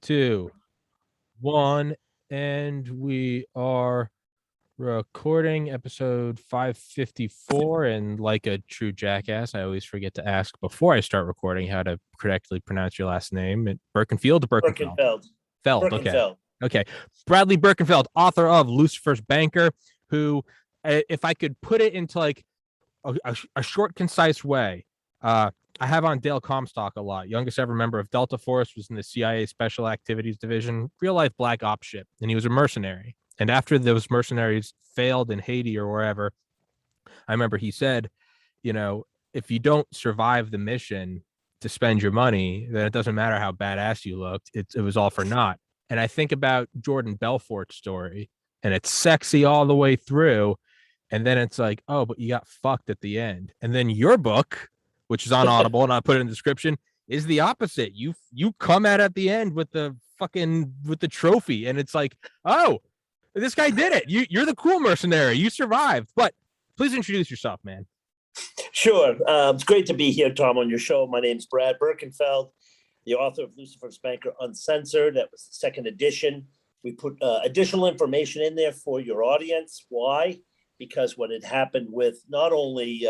2, 1, and we are recording episode 554. And like a true jackass, I always forget to ask before I start recording how to correctly pronounce your last name. Birkenfield or Birkenfeld? Feld. Okay. Birkenfeld. Okay. Bradley Birkenfeld, author of Lucifer's Banker, who, if I could put it into like a short, concise way, I have on Dale Comstock a lot. Youngest ever member of Delta Force, was in the CIA Special Activities Division, real life black ops ship, and he was a mercenary. And after those mercenaries failed in Haiti or wherever, I remember he said, if you don't survive the mission to spend your money, then it doesn't matter how badass you looked. It was all for naught. And I think about Jordan Belfort's story, and it's sexy all the way through. And then it's like, oh, but you got fucked at the end. And then your book, which is on Audible, and I put it in the description, is the opposite. You come at the end with the trophy, and it's like, oh, this guy did it. You're the cool mercenary. You survived. But please introduce yourself, man. Sure. It's great to be here, Tom, on your show. My name's Brad Birkenfeld, the author of Lucifer's Banker Uncensored. That was the second edition. We put additional information in there for your audience. Why? Because what had happened with not only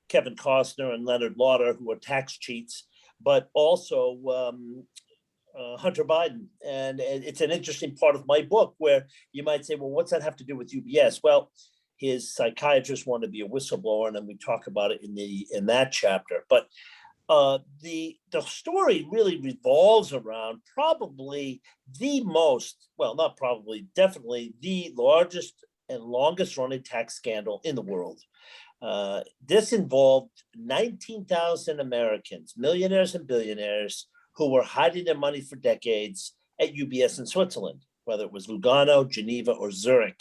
Kevin Costner and Leonard Lauder, who were tax cheats, but also Hunter Biden. And it's an interesting part of my book where you might say, well, what's that have to do with UBS? Well, his psychiatrist wanted to be a whistleblower, and then we talk about it in that chapter. But the story really revolves around probably definitely the largest and longest running tax scandal in the world. This involved 19,000 Americans, millionaires and billionaires, who were hiding their money for decades at UBS in Switzerland, whether it was Lugano, Geneva, or Zurich.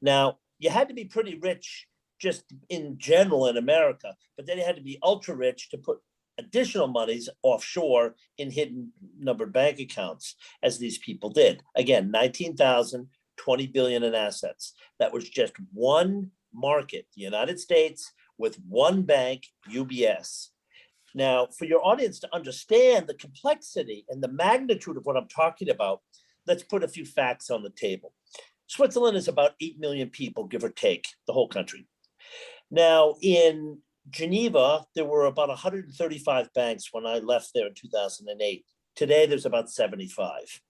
Now, you had to be pretty rich just in general in America, but then you had to be ultra rich to put additional monies offshore in hidden numbered bank accounts, as these people did. Again, 19,000, 20 billion in assets. That was just one market, the United States, with one bank, UBS. Now, for your audience to understand the complexity and the magnitude of what I'm talking about, let's put a few facts on the table. Switzerland is about 8 million people, give or take, the whole country. Now, in Geneva, there were about 135 banks when I left there in 2008. Today, there's about 75.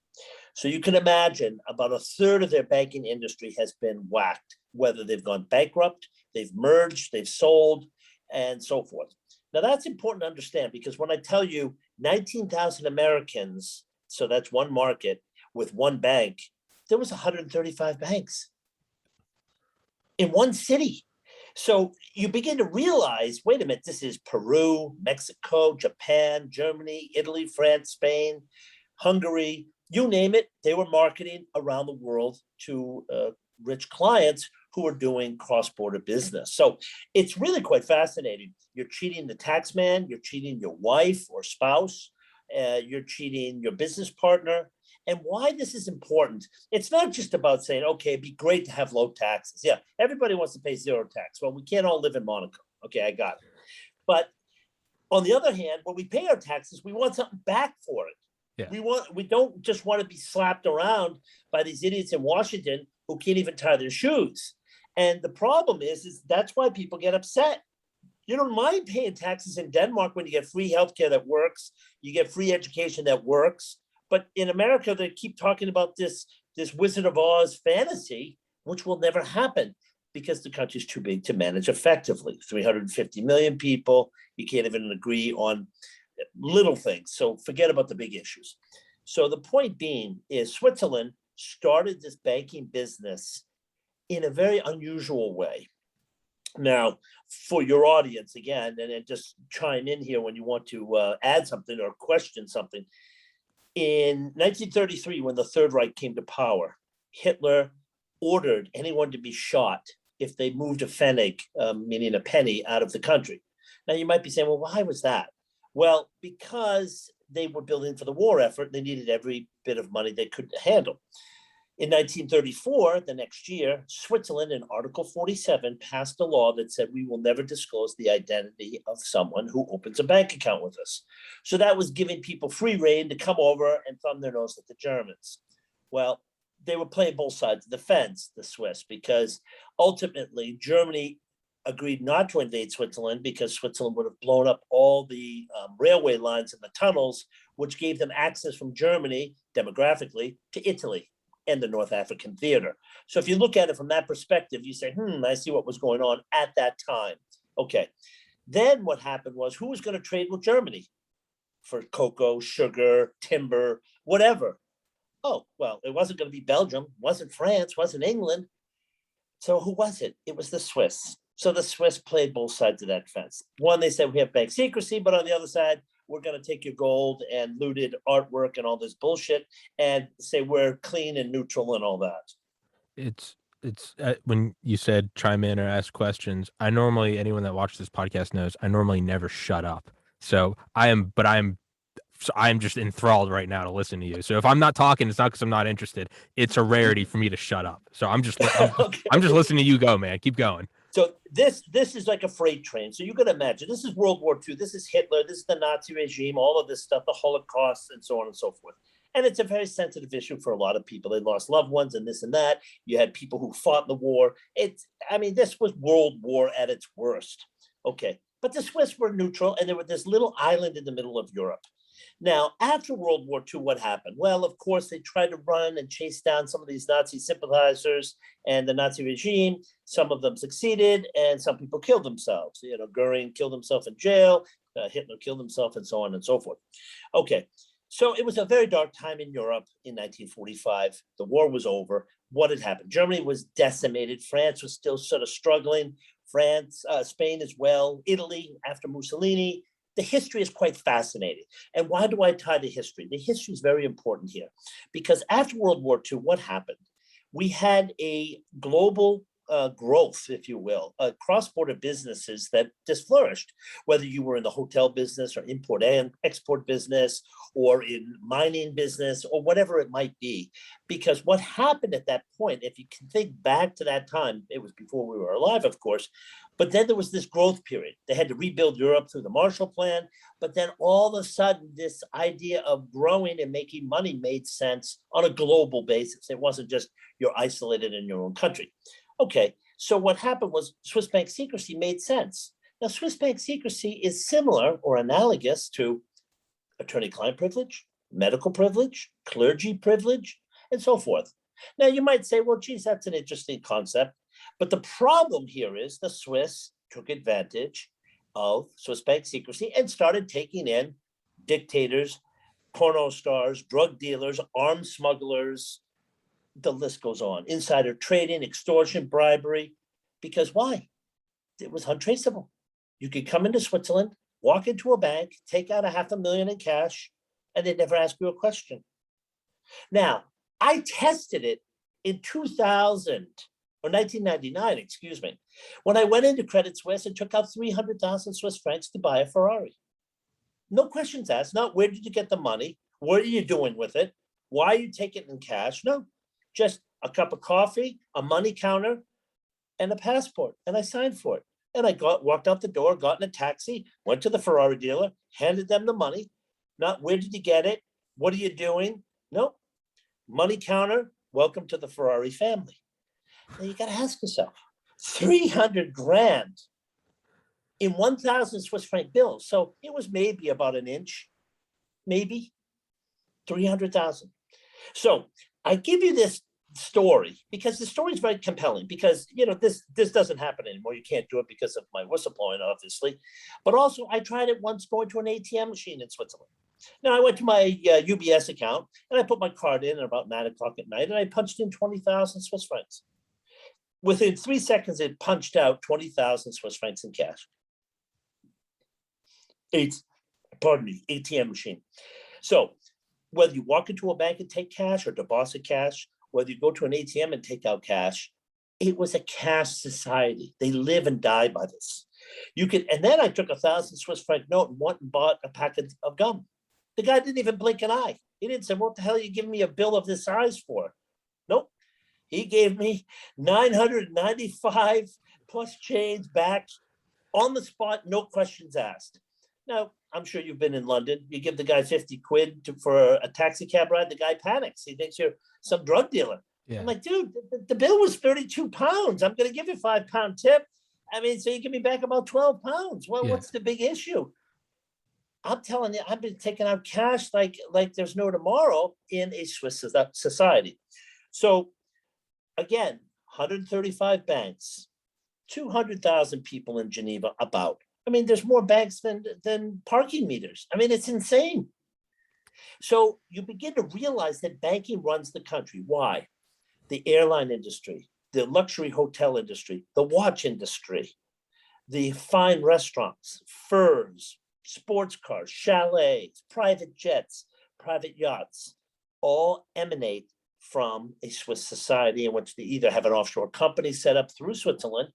So you can imagine about a third of their banking industry has been whacked, whether they've gone bankrupt, they've merged, they've sold, and so forth. Now, that's important to understand, because when I tell you 19,000 Americans, so that's one market with one bank, there was 135 banks in one city. So you begin to realize, wait a minute, this is Peru, Mexico, Japan, Germany, Italy, France, Spain, Hungary, you name it. They were marketing around the world to rich clients who were doing cross-border business. So it's really quite fascinating. You're cheating the tax man, you're cheating your wife or spouse, you're cheating your business partner. And why this is important, it's not just about saying, okay, it'd be great to have low taxes. Yeah, everybody wants to pay zero tax. Well, we can't all live in Monaco. Okay, I got it. But on the other hand, when we pay our taxes, we want something back for it. Yeah. We don't just want to be slapped around by these idiots in Washington who can't even tie their shoes. And the problem is that's why people get upset. You don't mind paying taxes in Denmark when you get free healthcare that works, you get free education that works. But in America, they keep talking about this Wizard of Oz fantasy, which will never happen because the country's too big to manage effectively. 350 million people, you can't even agree on little things. So forget about the big issues. So the point being is Switzerland started this banking business in a very unusual way. Now, for your audience, again, and just chime in here when you want to add something or question something. In 1933, when the Third Reich came to power, Hitler ordered anyone to be shot if they moved a pfennig, meaning a penny, out of the country. Now, you might be saying, well, why was that? Well, because they were building for the war effort, they needed every bit of money they could handle. In 1934, the next year, Switzerland in Article 47 passed a law that said we will never disclose the identity of someone who opens a bank account with us. So that was giving people free rein to come over and thumb their nose at the Germans. Well, they were playing both sides of the fence, the Swiss, because ultimately Germany agreed not to invade Switzerland because Switzerland would have blown up all the railway lines and the tunnels, which gave them access from Germany demographically to Italy and the North African theater. So if you look at it from that perspective, you say, I see what was going on at that time. Okay. Then what happened was, who was going to trade with Germany for cocoa, sugar, timber, whatever? Oh, well, it wasn't going to be Belgium, wasn't France, wasn't England. So who was it? It was the Swiss. So the Swiss played both sides of that fence. One, they said we have bank secrecy, but on the other side, we're going to take your gold and looted artwork and all this bullshit and say we're clean and neutral and all that. It's when you said chime in or ask questions, anyone that watches this podcast knows I normally never shut up. So I'm just enthralled right now to listen to you. So if I'm not talking, it's not because I'm not interested. It's a rarity for me to shut up. So I'm just listening to you go, man. Keep going. So this is like a freight train. So you can imagine, this is World War II. This is Hitler. This is the Nazi regime, all of this stuff, the Holocaust and so on and so forth. And it's a very sensitive issue for a lot of people. They lost loved ones and this and that. You had people who fought in the war. This was World War at its worst. Okay. But the Swiss were neutral, and they were this little island in the middle of Europe. Now, after World War II, what happened? Well, of course, they tried to run and chase down some of these Nazi sympathizers and the Nazi regime. Some of them succeeded, and some people killed themselves. Goering killed himself in jail, Hitler killed himself, and so on and so forth. Okay, so it was a very dark time in Europe in 1945. The war was over. What had happened? Germany was decimated. France was still sort of struggling. Spain as well. Italy after Mussolini. The history is quite fascinating. And why do I tie the history? The history is very important here because after World War II, what happened? We had a global growth, if you will, cross-border businesses that just flourished, whether you were in the hotel business or import and export business or in mining business or whatever it might be. Because what happened at that point, if you can think back to that time, it was before we were alive, of course, but then there was this growth period. They had to rebuild Europe through the Marshall Plan. But then all of a sudden, this idea of growing and making money made sense on a global basis. It wasn't just you're isolated in your own country. Okay, so what happened was Swiss bank secrecy made sense. Now, Swiss bank secrecy is similar or analogous to attorney-client privilege, medical privilege, clergy privilege, and so forth. Now, you might say, well, geez, that's an interesting concept. But the problem here is the Swiss took advantage of Swiss bank secrecy and started taking in dictators, porno stars, drug dealers, arms smugglers. The list goes on. Insider trading, extortion, bribery. Because why? It was untraceable. You could come into Switzerland, walk into a bank, take out $500,000 in cash, and they'd never ask you a question. Now, I tested it in 2000. Or 1999, excuse me, when I went into Credit Suisse and took out 300,000 Swiss francs to buy a Ferrari. No questions asked, not where did you get the money? What are you doing with it? Why are you taking it in cash? No, just a cup of coffee, a money counter, and a passport. And I signed for it. And I walked out the door, got in a taxi, went to the Ferrari dealer, handed them the money. Not where did you get it? What are you doing? No, money counter, welcome to the Ferrari family. Now you got to ask yourself, 300 grand in 1,000 Swiss franc bills. So it was maybe about an inch, maybe 300,000. So I give you this story because the story is very compelling because, this doesn't happen anymore. You can't do it because of my whistleblowing, obviously. But also I tried it once going to an ATM machine in Switzerland. Now I went to my UBS account and I put my card in at about 9 o'clock at night and I punched in 20,000 Swiss francs. Within 3 seconds, it punched out 20,000 Swiss francs in cash. ATM machine. So whether you walk into a bank and take cash or deposit cash, whether you go to an ATM and take out cash, it was a cash society. They live and die by this. And then I took 1,000 Swiss franc note and went and bought a packet of gum. The guy didn't even blink an eye. He didn't say, what the hell are you giving me a bill of this size for? Nope. He gave me 995 plus change back on the spot, no questions asked. Now, I'm sure you've been in London. You give the guy 50 quid for a taxi cab ride, the guy panics. He thinks you're some drug dealer. Yeah. I'm like, dude, the bill was 32 pounds. I'm going to give you a £5 tip. I mean, so you give me back about 12 pounds. Well, what's the big issue? I'm telling you, I've been taking out cash like there's no tomorrow in a Swiss society. So again, 135 banks, 200,000 people in Geneva about. I mean, there's more banks than parking meters. I mean, it's insane. So you begin to realize that banking runs the country. Why? The airline industry, the luxury hotel industry, the watch industry, the fine restaurants, furs, sports cars, chalets, private jets, private yachts, all emanate from a Swiss society in which they either have an offshore company set up through Switzerland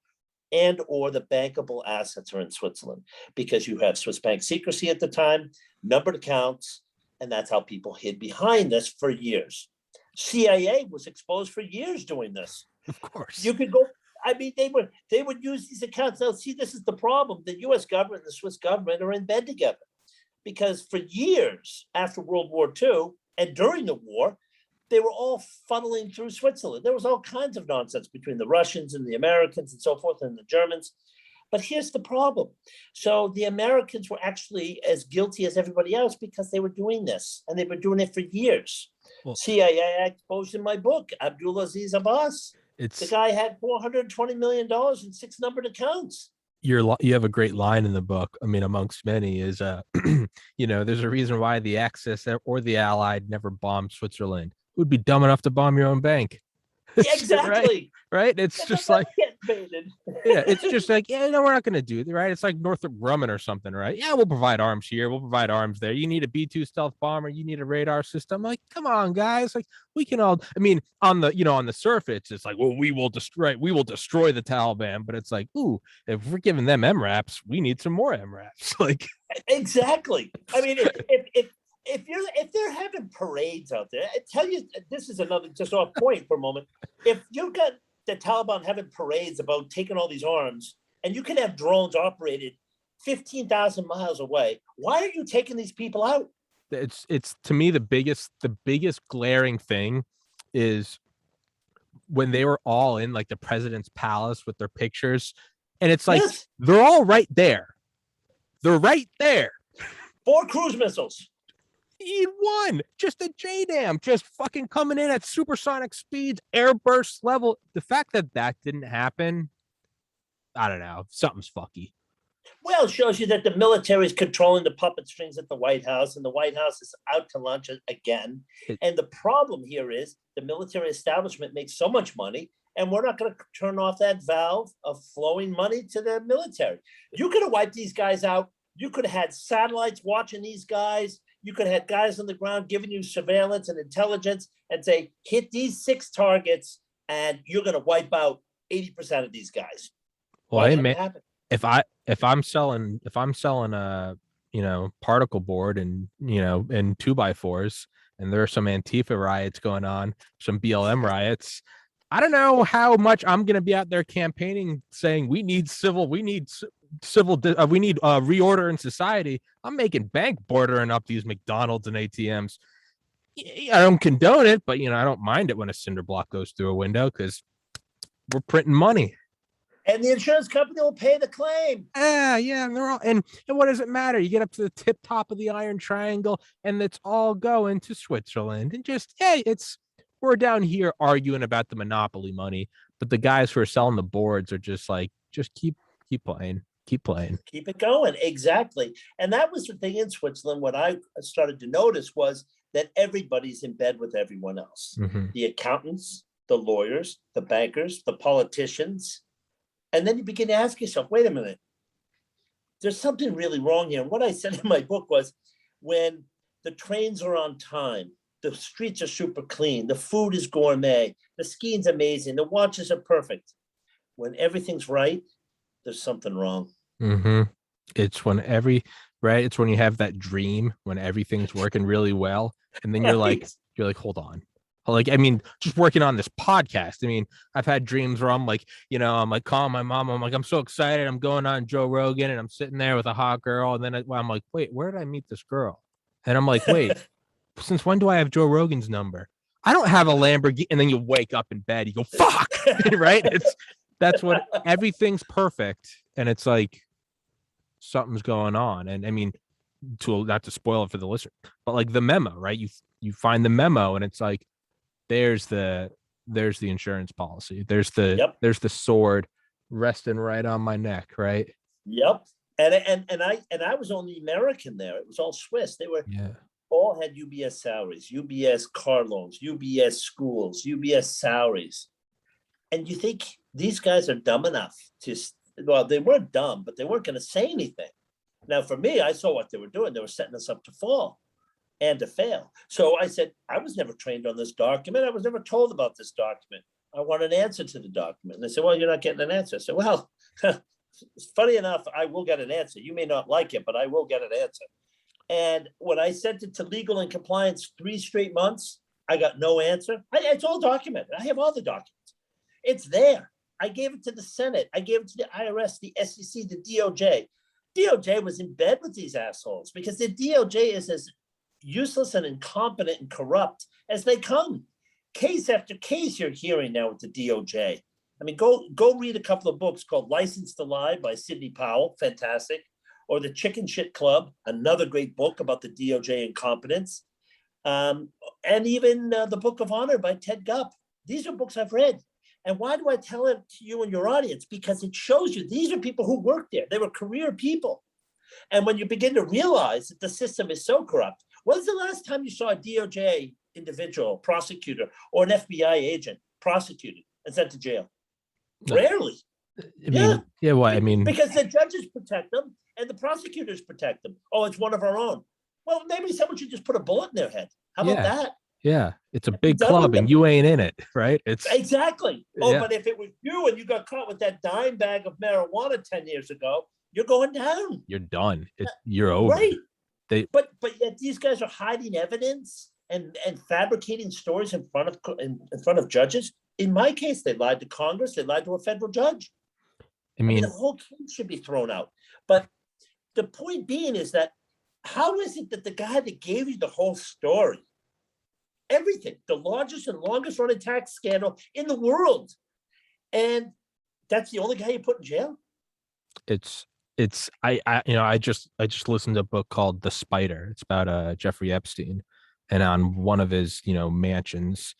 and or the bankable assets are in Switzerland because you have Swiss bank secrecy at the time, numbered accounts, and that's how people hid behind this for years. CIA was exposed for years doing this. Of course. You could go, I mean, they would use these accounts. Now, see, this is the problem. The US government and the Swiss government are in bed together because for years after World War II and during the war, they were all funneling through Switzerland. There was all kinds of nonsense between the Russians and the Americans and so forth and the Germans. But here's the problem. So the Americans were actually as guilty as everybody else because they were doing this and they were doing it for years. Well, CIA exposed in my book, Abdulaziz Abbas. The guy had $420 million in 6 numbered accounts. You have a great line in the book. I mean, amongst many is, there's a reason why the Axis or the Allied never bombed Switzerland. Who would be dumb enough to bomb your own bank? Exactly. Right? It's just like, it's just like, we're not going to do it, right? It's like Northrop Grumman or something, right? Yeah, we'll provide arms here. We'll provide arms there. You need a B-2 stealth bomber. You need a radar system. Like, come on, guys. Like, we can all, I mean, on the surface, it's like, well, we will destroy the Taliban. But it's like, ooh, if we're giving them MRAPs, we need some more MRAPs. Like, exactly. I mean, if they're having parades out there, I tell you, this is another just off point for a moment. If you've got the Taliban having parades about taking all these arms, and you can have drones operated 15,000 miles away, why are you taking these people out? It's to me the biggest glaring thing is when they were all in like the president's palace with their pictures, and it's like they're all right there. They're right there. 4 cruise missiles. Need one, just a JDAM, just fucking coming in at supersonic speeds, airburst level. The fact that didn't happen, I don't know, something's fucky. Well, it shows you that the military is controlling the puppet strings at the White House, and the White House is out to lunch again. And the problem here is the military establishment makes so much money, and we're not going to turn off that valve of flowing money to the military. You could have wiped these guys out. You could have had satellites watching these guys. You could have had guys on the ground giving you surveillance and intelligence and say, hit these 6 targets and you're going to wipe out 80% of these guys. Well, hey, man, if I'm selling a, particle board and, and 2x4s, and there are some Antifa riots going on, some BLM riots, I don't know how much I'm going to be out there campaigning saying we need reorder in society. I'm making bank bordering up these McDonald's and ATMs. I don't condone it, but I don't mind it when a cinder block goes through a window because we're printing money. And the insurance company will pay the claim. Yeah, and they're all and what does it matter? You get up to the tip top of the Iron Triangle, and it's all going to Switzerland. And just we're down here arguing about the monopoly money, but the guys who are selling the boards are just like, just keep playing. Keep it going. Exactly. And that was the thing in Switzerland. What I started to notice was that everybody's in bed with everyone else. Mm-hmm. The accountants, the lawyers, the bankers, the politicians. And then you begin to ask yourself, wait a minute, there's something really wrong here. And what I said in my book was when the trains are on time, the streets are super clean, the food is gourmet, the skiing's amazing, the watches are perfect. When everything's right, there's something wrong. Mm-hmm. It's when it's when you have that dream when everything's working really well, and then you're like, hold on, Like, I mean, just working on this podcast. I mean, I've had dreams where I'm like, I'm like calling my mom. I'm like, I'm so excited. I'm going on Joe Rogan and I'm sitting there with a hot girl. And then I'm like, wait, where did I meet this girl? And I'm like, wait, since when do I have Joe Rogan's number? I don't have a Lamborghini. And then you wake up in bed, you go, fuck, right? That's what everything's perfect. And it's like something's going on. And I mean, not to spoil it for the listener, but like the memo, right? You find the memo and it's like, there's the insurance policy. There's the sword resting right on my neck, right? Yep. And I was only American there. It was all Swiss. They were all had UBS salaries, UBS car loans, UBS schools, UBS salaries. And you think these guys are dumb enough to, well, they weren't dumb, but they weren't going to say anything. Now, for me, I saw what they were doing. They were setting us up to fall and to fail. So I said, I was never trained on this document. I was never told about this document. I want an answer to the document. And they said, well, you're not getting an answer. I said, well, funny enough, I will get an answer. You may not like it, but I will get an answer. And when I sent it to legal and compliance 3 straight months, I got no answer. It's all documented. I have all the documents. It's there. I gave it to the Senate. I gave it to the IRS, the SEC, the DOJ. DOJ was in bed with these assholes because the DOJ is as useless and incompetent and corrupt as they come. Case after case you're hearing now with the DOJ. I mean, go read a couple of books called License to Lie by Sidney Powell, fantastic, or The Chicken Shit Club, another great book about the DOJ incompetence, and even The Book of Honor by Ted Gupp. These are books I've read. And why do I tell it to you and your audience? Because it shows you these are people who worked there. They were career people. And when you begin to realize that the system is so corrupt, when's the last time you saw a DOJ individual, prosecutor, or an FBI agent prosecuted and sent to jail? Rarely. I mean, because the judges protect them and the prosecutors protect them. Oh, it's one of our own. Well, maybe someone should just put a bullet in their head. How about that? Yeah, it's a big club and you ain't in it, right? It's exactly. Oh, but if it was you and you got caught with that dime bag of marijuana 10 years ago, you're going down. You're done. You're over. Right. But yet these guys are hiding evidence and fabricating stories in front of judges. In my case, they lied to Congress. They lied to a federal judge. I mean, the whole case should be thrown out. But the point being is that how is it that the guy that gave you the whole story, everything, the largest and longest running tax scandal in the world, and that's the only guy you put in jail? I just listened to a book called The Spider. It's about Jeffrey Epstein, and on one of his mansions,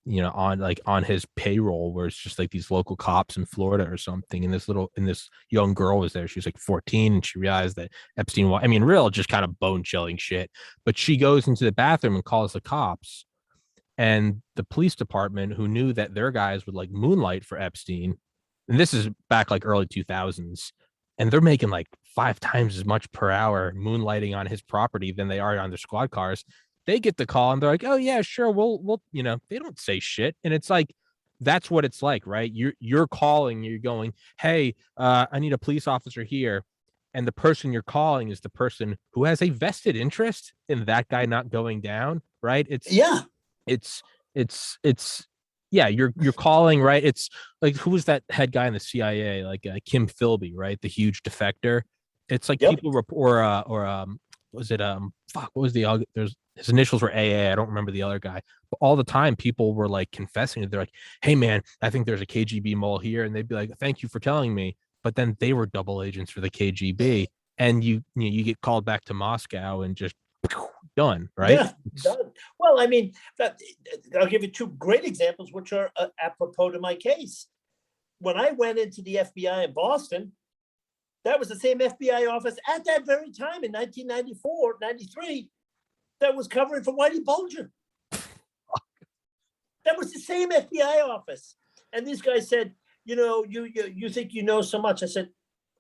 on his payroll, where it's just like these local cops in Florida or something, and this young girl was there. She was like 14, and she realized that Epstein, real just kind of bone chilling shit. But she goes into the bathroom and calls the cops, and the police department, who knew that their guys would like moonlight for Epstein, and this is back like early 2000s, and they're making like 5 times as much per hour moonlighting on his property than they are on their squad cars. They get the call and they're like, oh yeah, sure. We'll, they don't say shit. And it's like, that's what it's like, right? You're calling, you're going, hey, I need a police officer here. And the person you're calling is the person who has a vested interest in that guy not going down, right? You're calling, right? It's like, who was that head guy in the CIA? Like Kim Philby, right? The huge defector. It's like people was it what was there's his initials were AA. I don't remember the other guy, but all the time people were like confessing it. They're like, hey man, I think there's a KGB mole here, and they'd be like, thank you for telling me. But then they were double agents for the KGB, and you get called back to Moscow and just done, right? Yeah, done. Well, I mean, I'll give you 2 great examples, which are apropos to my case. When I went into the FBI in Boston, that was the same FBI office at that very time in 1994, 93, that was covering for Whitey Bulger. That was the same FBI office. And these guys said, you think you know so much. I said,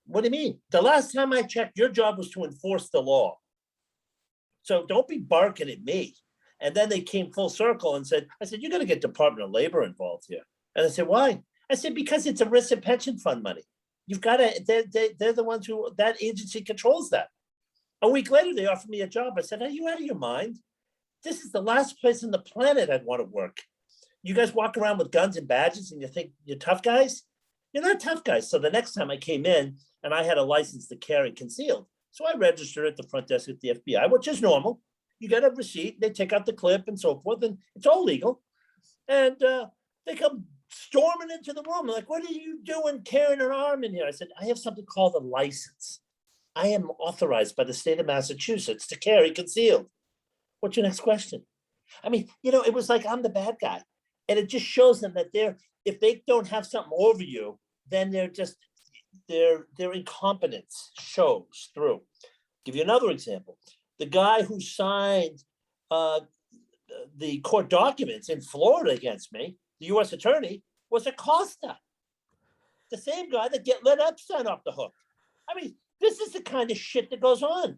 what do you mean? The last time I checked, your job was to enforce the law. So don't be barking at me. And then they came full circle and said, you got to get Department of Labor involved here. And I said, why? I said, because it's ERISA pension fund money. You've got to, they're the ones who, that agency controls that. A week later, they offered me a job. I said, are you out of your mind? This is the last place on the planet I'd want to work. You guys walk around with guns and badges and you think you're tough guys? You're not tough guys. So the next time I came in and I had a license to carry concealed. So I registered at the front desk at the FBI, which is normal. You get a receipt, they take out the clip and so forth, and it's all legal. And they come storming into the room. Like, what are you doing carrying an arm in here? I said, I have something called a license. I am authorized by the state of Massachusetts to carry concealed. What's your next question? I mean, it was like I'm the bad guy. And it just shows them that if they don't have something over you, then their incompetence shows through. Give you another example. The guy who signed the court documents in Florida against me, the U.S. attorney, was Acosta. The same guy that let Epstein off the hook. I mean, this is the kind of shit that goes on.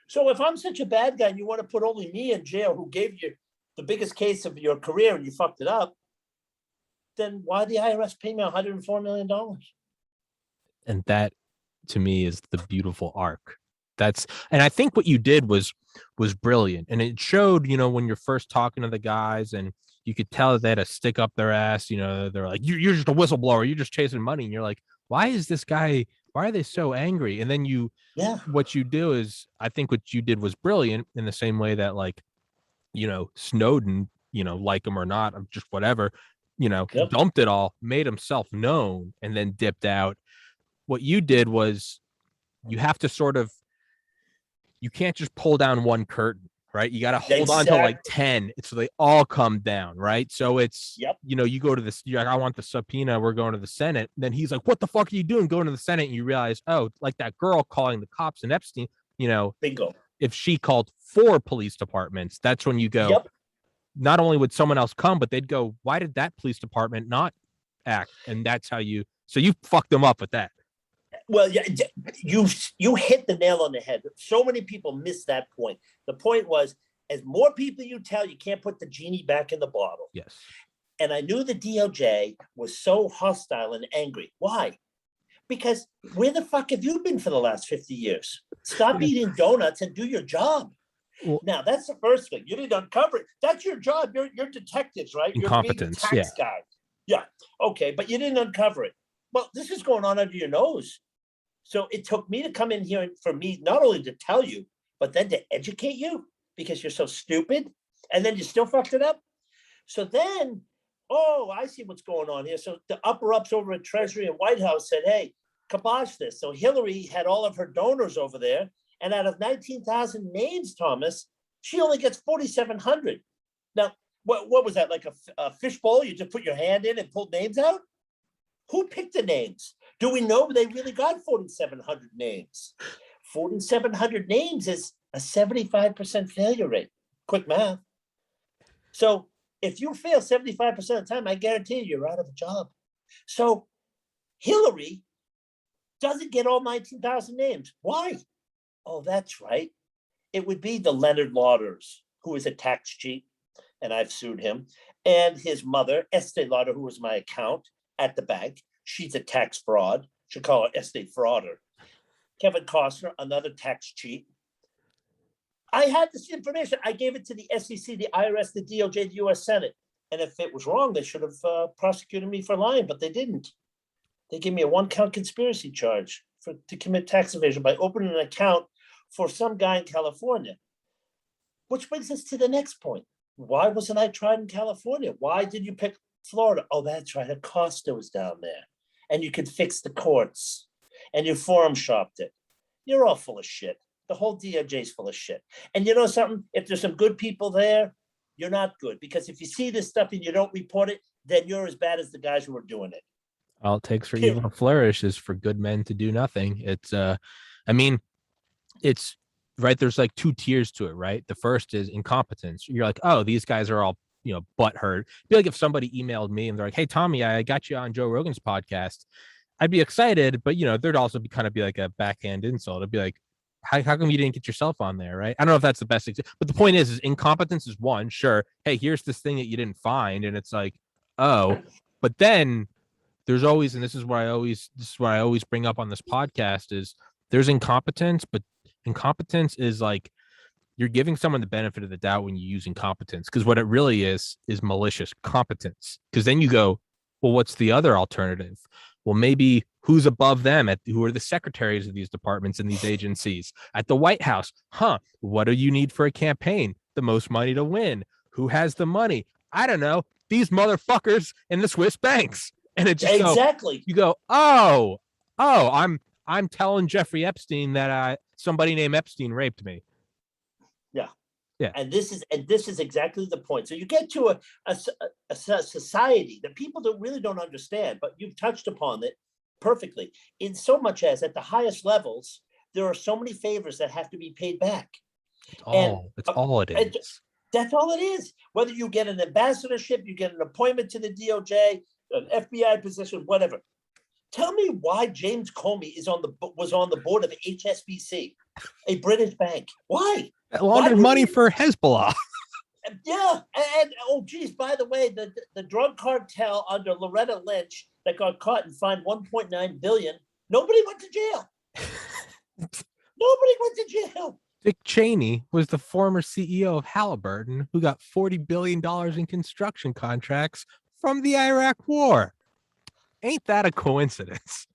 So if I'm such a bad guy and you want to put only me in jail who gave you the biggest case of your career and you fucked it up, then why the IRS pay me $104 million? And that, to me, is the beautiful arc. And I think what you did was brilliant. And it showed, when you're first talking to the guys and you could tell that they had to stick up their ass, they're like, you're just a whistleblower. You're just chasing money. And you're like, why are they so angry? And then what you do is, I think what you did was brilliant in the same way that, like, Snowden, like him or not, just whatever, dumped it all, made himself known, and then dipped out. What you did was, you have to you can't just pull down one curtain, right? You got to hold on to like 10 so they all come down, right? So it's, you go to this, you're like, I want the subpoena, we're going to the Senate. And then he's like, what the fuck are you doing going to the Senate? And you realize, oh, like that girl calling the cops in Epstein, bingo. If she called 4 police departments, that's when you go, not only would someone else come, but they'd go, why did that police department not act? And that's how you fucked them up with that. Well, yeah, you hit the nail on the head. So many people miss that point. The point was, as more people you tell, you can't put the genie back in the bottle. Yes. And I knew the DOJ was so hostile and angry. Why? Because where the fuck have you been for the last 50 years? Stop eating donuts and do your job. Well, now, that's the first thing. You didn't uncover it. That's your job. You're detectives, right? Incompetence, you're being the tax guy. Yeah, okay, but you didn't uncover it. Well, this is going on under your nose. So it took me to come in here and for me not only to tell you, but then to educate you because you're so stupid. And then you still fucked it up. So then, I see what's going on here. So the upper ups over at Treasury and White House said, hey, kibosh this. So Hillary had all of her donors over there. And out of 19,000 names, Thomas, she only gets 4,700. Now, what was that? Like a fishbowl? You just put your hand in and pulled names out? Who picked the names? Do we know they really got 4,700 names? 4,700 names is a 75% failure rate. Quick math. So if you fail 75% of the time, I guarantee you're out of a job. So Hillary doesn't get all 19,000 names. Why? Oh, that's right. It would be the Leonard Lauders, who is a tax cheat, and I've sued him, and his mother, Estee Lauder, who was my account at the bank. She's a tax fraud. Should call her Estee Frauder. Kevin Costner, another tax cheat. I had this information. I gave it to the SEC, the IRS, the DOJ, the U.S. Senate. And if it was wrong, they should have prosecuted me for lying, but they didn't. They gave me a 1-count conspiracy charge to commit tax evasion by opening an account for some guy in California. Which brings us to the next point. Why wasn't I tried in California? Why did you pick Florida? Oh, that's right. Acosta was down there. And you could fix the courts. And you forum shopped it. You're all full of shit. The whole DOJ is full of shit. And you know something? If there's some good people there, you're not good. Because if you see this stuff and you don't report it, then you're as bad as the guys who are doing it. All it takes for evil to flourish is for good men to do nothing. It's it's right. There's like 2 tiers to it, right? The first is incompetence. You're like, oh, these guys are all, butthurt. It'd be like if somebody emailed me and they're like, hey, Tommy, I got you on Joe Rogan's podcast. I'd be excited, but there'd also be kind of be like a backhand insult. It'd be like, how come you didn't get yourself on there, right? I don't know if that's the best example, but the point is incompetence is one. Sure. Hey, here's this thing that you didn't find. And it's like, oh, but then there's always, and this is what I always bring up on this podcast is there's incompetence, but incompetence is like, you're giving someone the benefit of the doubt when you use incompetence, because what it really is malicious competence. Because then you go, well, what's the other alternative? Well, maybe who's above them, who are the secretaries of these departments and these agencies at the White House? What do you need for a campaign? The most money to win. Who has the money? I don't know. These motherfuckers in the Swiss banks. And it just exactly. You go, oh, I'm telling Jeffrey Epstein that somebody named Epstein raped me. Yeah. And this is exactly the point. So you get to a society that people really don't understand, but you've touched upon it perfectly. In so much as at the highest levels, there are so many favors that have to be paid back. It's all it is. That's all it is. Whether you get an ambassadorship, you get an appointment to the DOJ, an FBI position, whatever. Tell me why James Comey was on the board of HSBC, a British bank. Why? Laundered money for Hezbollah. Yeah, and oh geez, by the way, the drug cartel under Loretta Lynch that got caught and fined $1.9 billion. Nobody went to jail. Nobody went to jail. Dick Cheney was the former CEO of Halliburton, who got $40 billion in construction contracts from the Iraq War. Ain't that a coincidence?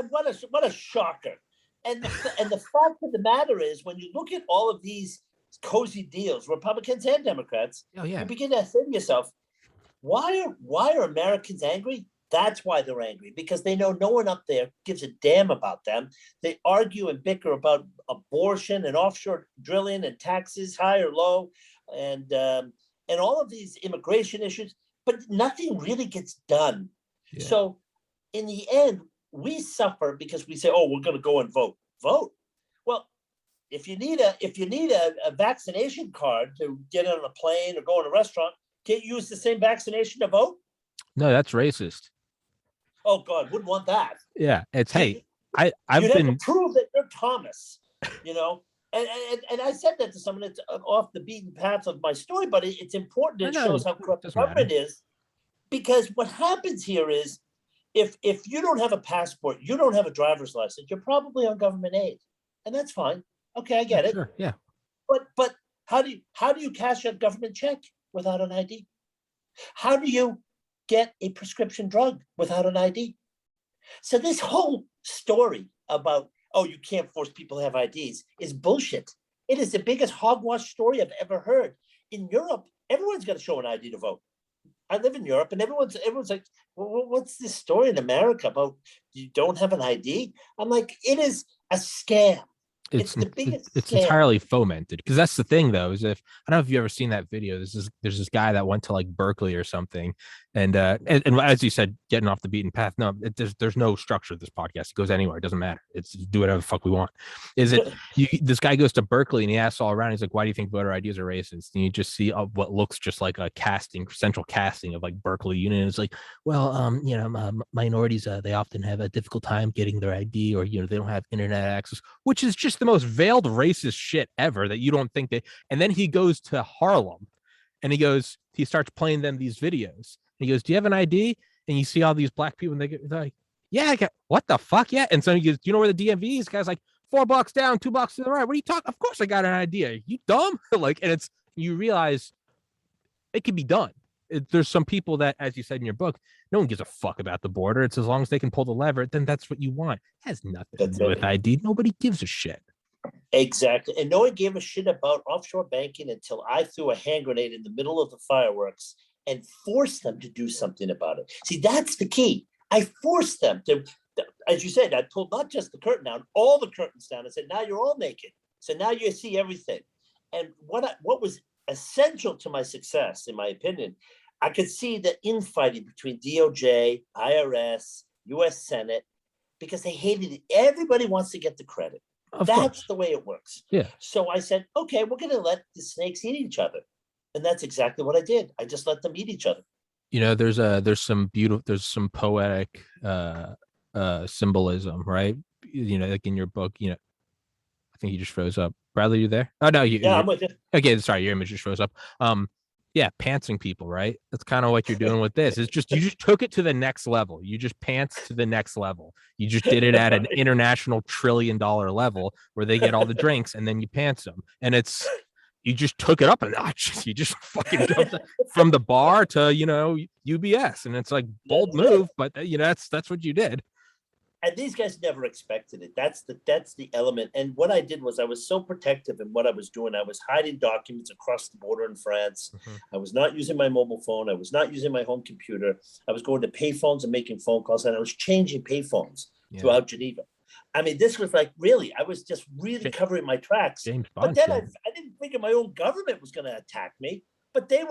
What a shocker. And the fact of the matter is, when you look at all of these cozy deals, Republicans and Democrats, you begin to say to yourself, why are Americans angry? That's why they're angry, because they know no one up there gives a damn about them. They argue and bicker about abortion and offshore drilling and taxes, high or low, and all of these immigration issues, but nothing really gets done. Yeah. So in the end, we suffer because we say, oh, we're going to go and vote. Well, if you need a vaccination card to get on a plane or go in a restaurant, can't you use the same vaccination to vote? No, that's racist. Oh God, wouldn't want that. Yeah, it's I've have been to prove that you're Thomas, you know. And I said that to someone that's off the beaten path of my story, but it's important. It shows how corrupt the government is, because what happens here is, if you don't have a passport, you don't have a driver's license, you're probably on government aid, and that's fine. Okay, I get it. Sure, yeah. But how do you cash a government check without an ID? How do you get a prescription drug without an ID? So this whole story about, oh, you can't force people to have IDs is bullshit. It is the biggest hogwash story I've ever heard. In Europe, everyone's got to show an ID to vote. I live in Europe, and everyone's like, well, what's this story in America about you don't have an ID? I'm like, it is a scam. It's the biggest. It's entirely fomented, because that's the thing, though. Is if I don't know if you've ever seen that video. There's this guy that went to like Berkeley or something, and as you said, getting off the beaten path. No, there's no structure to this podcast. It goes anywhere. It doesn't matter. It's do whatever the fuck we want. This guy goes to Berkeley and he asks all around. He's like, why do you think voter IDs are racist? And you just see what looks just like a central casting of like Berkeley Union. It's like, well, minorities they often have a difficult time getting their ID, or they don't have internet access, which is just the most veiled racist shit ever, that you don't think that. And then he goes to Harlem and he starts playing them these videos. And he goes, do you have an ID? And you see all these black people, and they're like, yeah, I got, what the fuck? Yeah. And so he goes, do you know where the DMV is? Guy's like, 4 blocks down, 2 blocks to the right. What are you talking? Of course I got an idea. You dumb? And you realize it can be done. There's some people that, as you said in your book, no one gives a fuck about the border. It's as long as they can pull the lever, then that's what you want. It has nothing to do with ID. Nobody gives a shit. Exactly. And no one gave a shit about offshore banking until I threw a hand grenade in the middle of the fireworks and forced them to do something about it. See, that's the key. I forced them to, as you said, I pulled not just the curtain down, all the curtains down, and said, now you're all naked. So now you see everything. And what was essential to my success, in my opinion, I could see the infighting between DOJ, IRS, US Senate, because they hated it. Everybody wants to get the credit. That's the way it works. Yeah. So I said, okay, we're going to let the snakes eat each other. And that's exactly what I did. I just let them eat each other. There's some poetic symbolism, right? Like in your book, I think you just froze up. Bradley, you there? Oh no, I'm with you. Okay, sorry, your image just froze up. Yeah, pantsing people, right? That's kind of what you're doing with this. It's just, you just took it to the next level. You just pants to the next level. You just did it at an international $1 trillion level where they get all the drinks and then you pants them. And it's you just took it up a notch. You just fucking jumped from the bar to, you know, UBS. And it's like bold move, but you know, that's what you did. And these guys never expected it. That's the element. And what I did was I was so protective in what I was doing. I was hiding documents across the border in France. I was not using my mobile phone. I was not using my home computer. I was going to payphones and making phone calls, and I was changing payphones throughout Geneva. I mean, this was like, really, I was just really covering my tracks. James But Bond. then I didn't figure my own government was going to attack me. But they're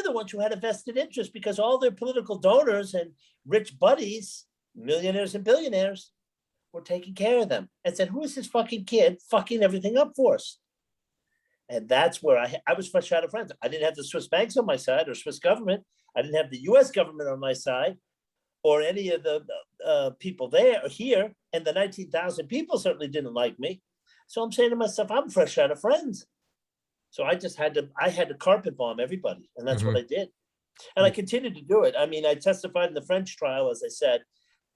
the ones who had a vested interest, because all their political donors and rich buddies, millionaires and billionaires, were taking care of them, and said, who is this fucking kid fucking everything up for us? And that's where I was fresh out of friends. I didn't have the Swiss banks on my side or Swiss government. I didn't have the US government on my side or any of the people there or here. And the 19,000 people certainly didn't like me. So I'm saying to myself, I'm fresh out of friends. So I had to carpet bomb everybody. And that's what I did. And I continued to do it. I mean, I testified in the French trial, as I said,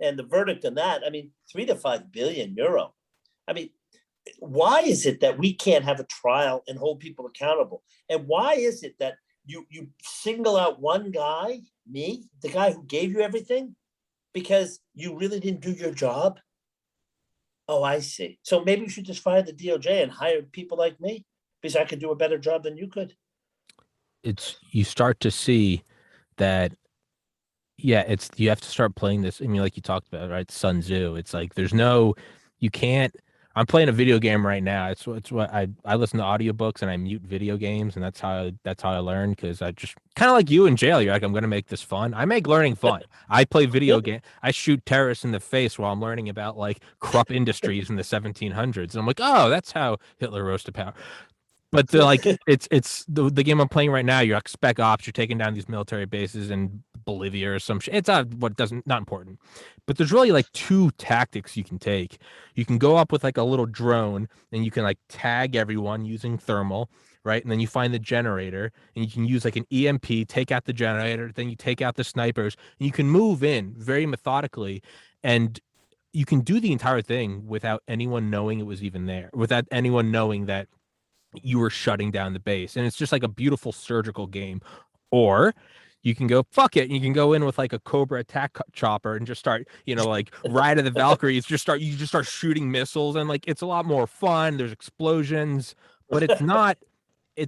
and the verdict on that, I mean, 3 to 5 billion euro. I mean, why is it that we can't have a trial and hold people accountable? And why is it that you single out one guy, me, the guy who gave you everything, because you really didn't do your job? Oh, I see. So maybe you should just fire the DOJ and hire people like me, because I could do a better job than you could. You start to see that, you have to start playing this. I mean, like you talked about, right? Sun Tzu. It's like, you can't. I'm playing a video game right now. It's what I listen to audiobooks and I mute video games, and that's how I learn, because I just kind of like you in jail. You're like, I'm gonna make this fun. I make learning fun. I play video game. I shoot terrorists in the face while I'm learning about like Krupp Industries in the 1700s, and I'm like, oh, that's how Hitler rose to power. But it's the game I'm playing right now. You're like spec ops. You're taking down these military bases in Bolivia or some shit. It's not important. But there's really like two tactics you can take. You can go up with like a little drone and you can like tag everyone using thermal, right? And then you find the generator and you can use like an EMP, take out the generator, then you take out the snipers, and you can move in very methodically, and you can do the entire thing without anyone knowing it was even there, without anyone knowing that you were shutting down the base. And it's just like a beautiful surgical game. Or you can go fuck it, and you can go in with like a Cobra attack chopper and just start, like Ride of the Valkyries, you just start shooting missiles, and like it's a lot more fun. There's explosions, but it's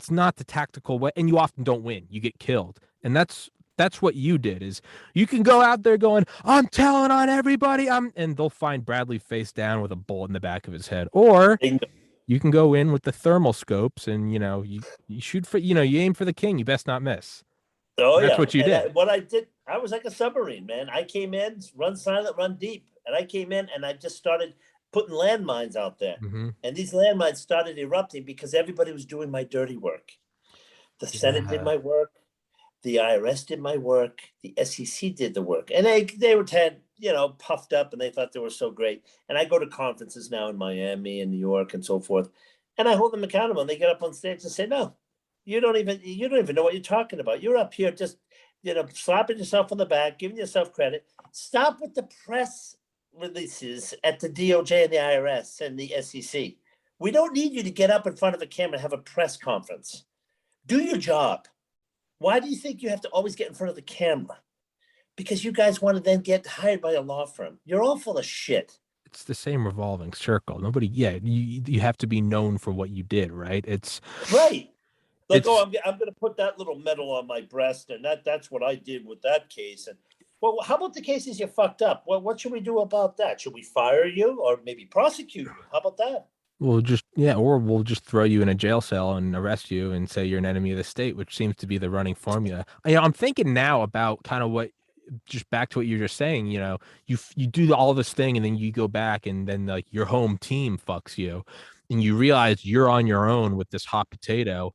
not the tactical way, and you often don't win. You get killed. And that's what you did. Is you can go out there going, I'm telling on everybody, and they'll find Bradley face down with a bullet in the back of his head. Or you can go in with the thermal scopes and, you shoot for, you aim for the king. You best not miss. Oh, That's what you did. What I did, I was like a submarine, man. I came in, run silent, run deep. And I came in and I just started putting landmines out there. And these landmines started erupting because everybody was doing my dirty work. The Senate did my work. The IRS did my work. The SEC did the work. And they were puffed up, and they thought they were so great. And I go to conferences now in Miami and New York and so forth, and I hold them accountable. And they get up on stage and say, no, you don't even know what you're talking about. You're up here just, slapping yourself on the back, giving yourself credit. Stop with the press releases at the DOJ and the IRS and the SEC. We don't need you to get up in front of a camera and have a press conference. Do your job. Why do you think you have to always get in front of the camera? Because you guys want to then get hired by a law firm. You're all full of shit. It's the same revolving circle. You have to be known for what you did, right? It's right. Like, I'm going to put that little medal on my breast, and that's what I did with that case. And well, how about the cases you fucked up? Well, what should we do about that? Should we fire you or maybe prosecute you? How about that? Or we'll just throw you in a jail cell and arrest you and say you're an enemy of the state, which seems to be the running formula. I'm thinking now about kind of just back to what you're just saying. You do all this thing, and then you go back, and then like your home team fucks you, and you realize you're on your own with this hot potato.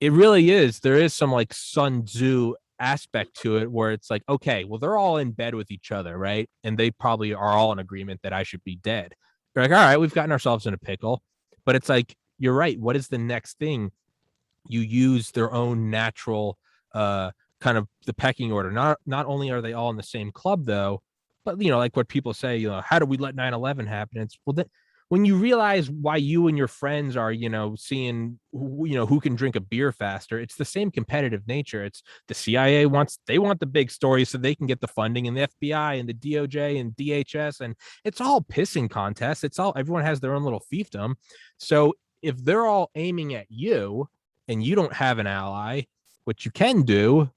It really is. There is some like Sun Tzu aspect to it, where it's like, okay, well, they're all in bed with each other, right? And they probably are all in agreement that I should be dead. You're like, all right, we've gotten ourselves in a pickle. But it's like, you're right. What is the next thing? You use their own natural kind of the pecking order. Not only are they all in the same club, though, but like what people say, how do we let 9/11 happen? It's when you realize why you and your friends are, seeing who can drink a beer faster, it's the same competitive nature. It's the CIA they want the big stories so they can get the funding, and the FBI and the DOJ and DHS, and it's all pissing contests. Everyone has their own little fiefdom. So if they're all aiming at you and you don't have an ally, what you can do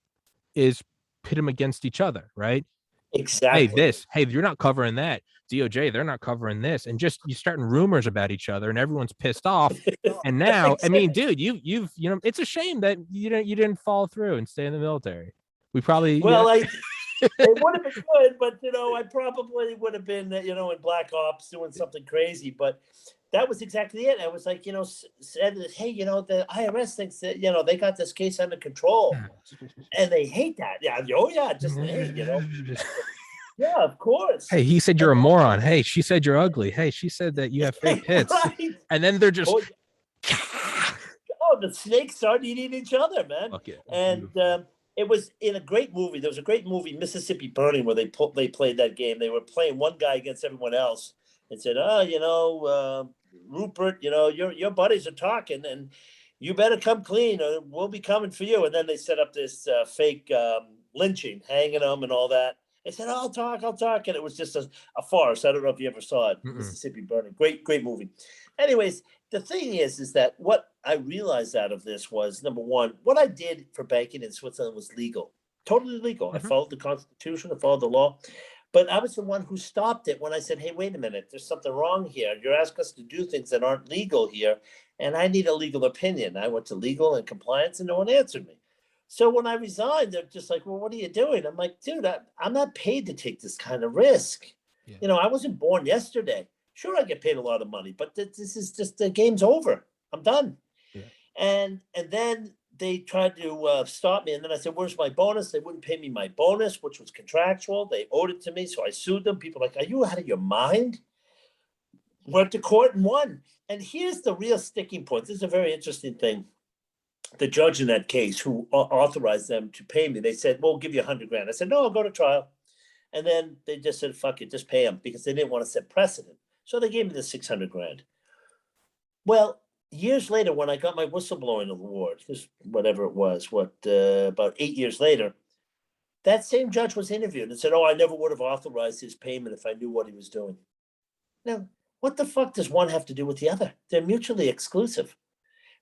is pit them against each other, right? Exactly. Hey, you're not covering that. DOJ, they're not covering this, and just you starting rumors about each other, and everyone's pissed off. And now, I mean, dude, you've it's a shame that you didn't follow through and stay in the military. We probably Well, it would have been good, but I probably would have been in Black Ops doing something crazy. But that was exactly it. I was like, said that, hey, the IRS thinks that they got this case under control, and they hate that. Yeah, oh yeah, just hey, yeah, of course. Hey, he said you're a moron. Hey, she said you're ugly. Hey, she said that you have fake tits. Right. And then they're just the snakes started eating each other, man. Okay. And it was in a great movie. There was a great movie, Mississippi Burning, where they played that game. They were playing one guy against everyone else and said, Rupert, your buddies are talking, and you better come clean or we'll be coming for you. And then they set up this fake lynching, hanging them and all that. They said, I'll talk. And it was just a farce. I don't know if you ever saw it. Mississippi Burning. Great movie. Anyways, the thing is that what I realized out of this was, number one, what I did for banking in Switzerland was legal, totally legal. I followed the Constitution, I followed the law, but I was the one who stopped it when I said, hey, wait a minute, there's something wrong here. You're asking us to do things that aren't legal here, and I need a legal opinion. I went to legal and compliance, and no one answered me. So when I resigned, they're just like, well, what are you doing? I'm like, dude, I'm not paid to take this kind of risk. Yeah. I wasn't born yesterday. Sure, I get paid a lot of money, but this is just, the game's over. I'm done. Yeah. And then they tried to stop me. And then I said, where's my bonus? They wouldn't pay me my bonus, which was contractual. They owed it to me. So I sued them. People are like, are you out of your mind? Went to court and won. And here's the real sticking point. This is a very interesting thing. The judge in that case who authorized them to pay me, they said, we'll give you $100,000. I said, no, I'll go to trial. And then they just said, fuck it, just pay them, because they didn't want to set precedent. So they gave me the $600,000. Well, years later, when I got my whistleblowing award, just whatever it was, about 8 years later, that same judge was interviewed and said, oh, I never would have authorized his payment if I knew what he was doing. Now, what the fuck does one have to do with the other? They're mutually exclusive.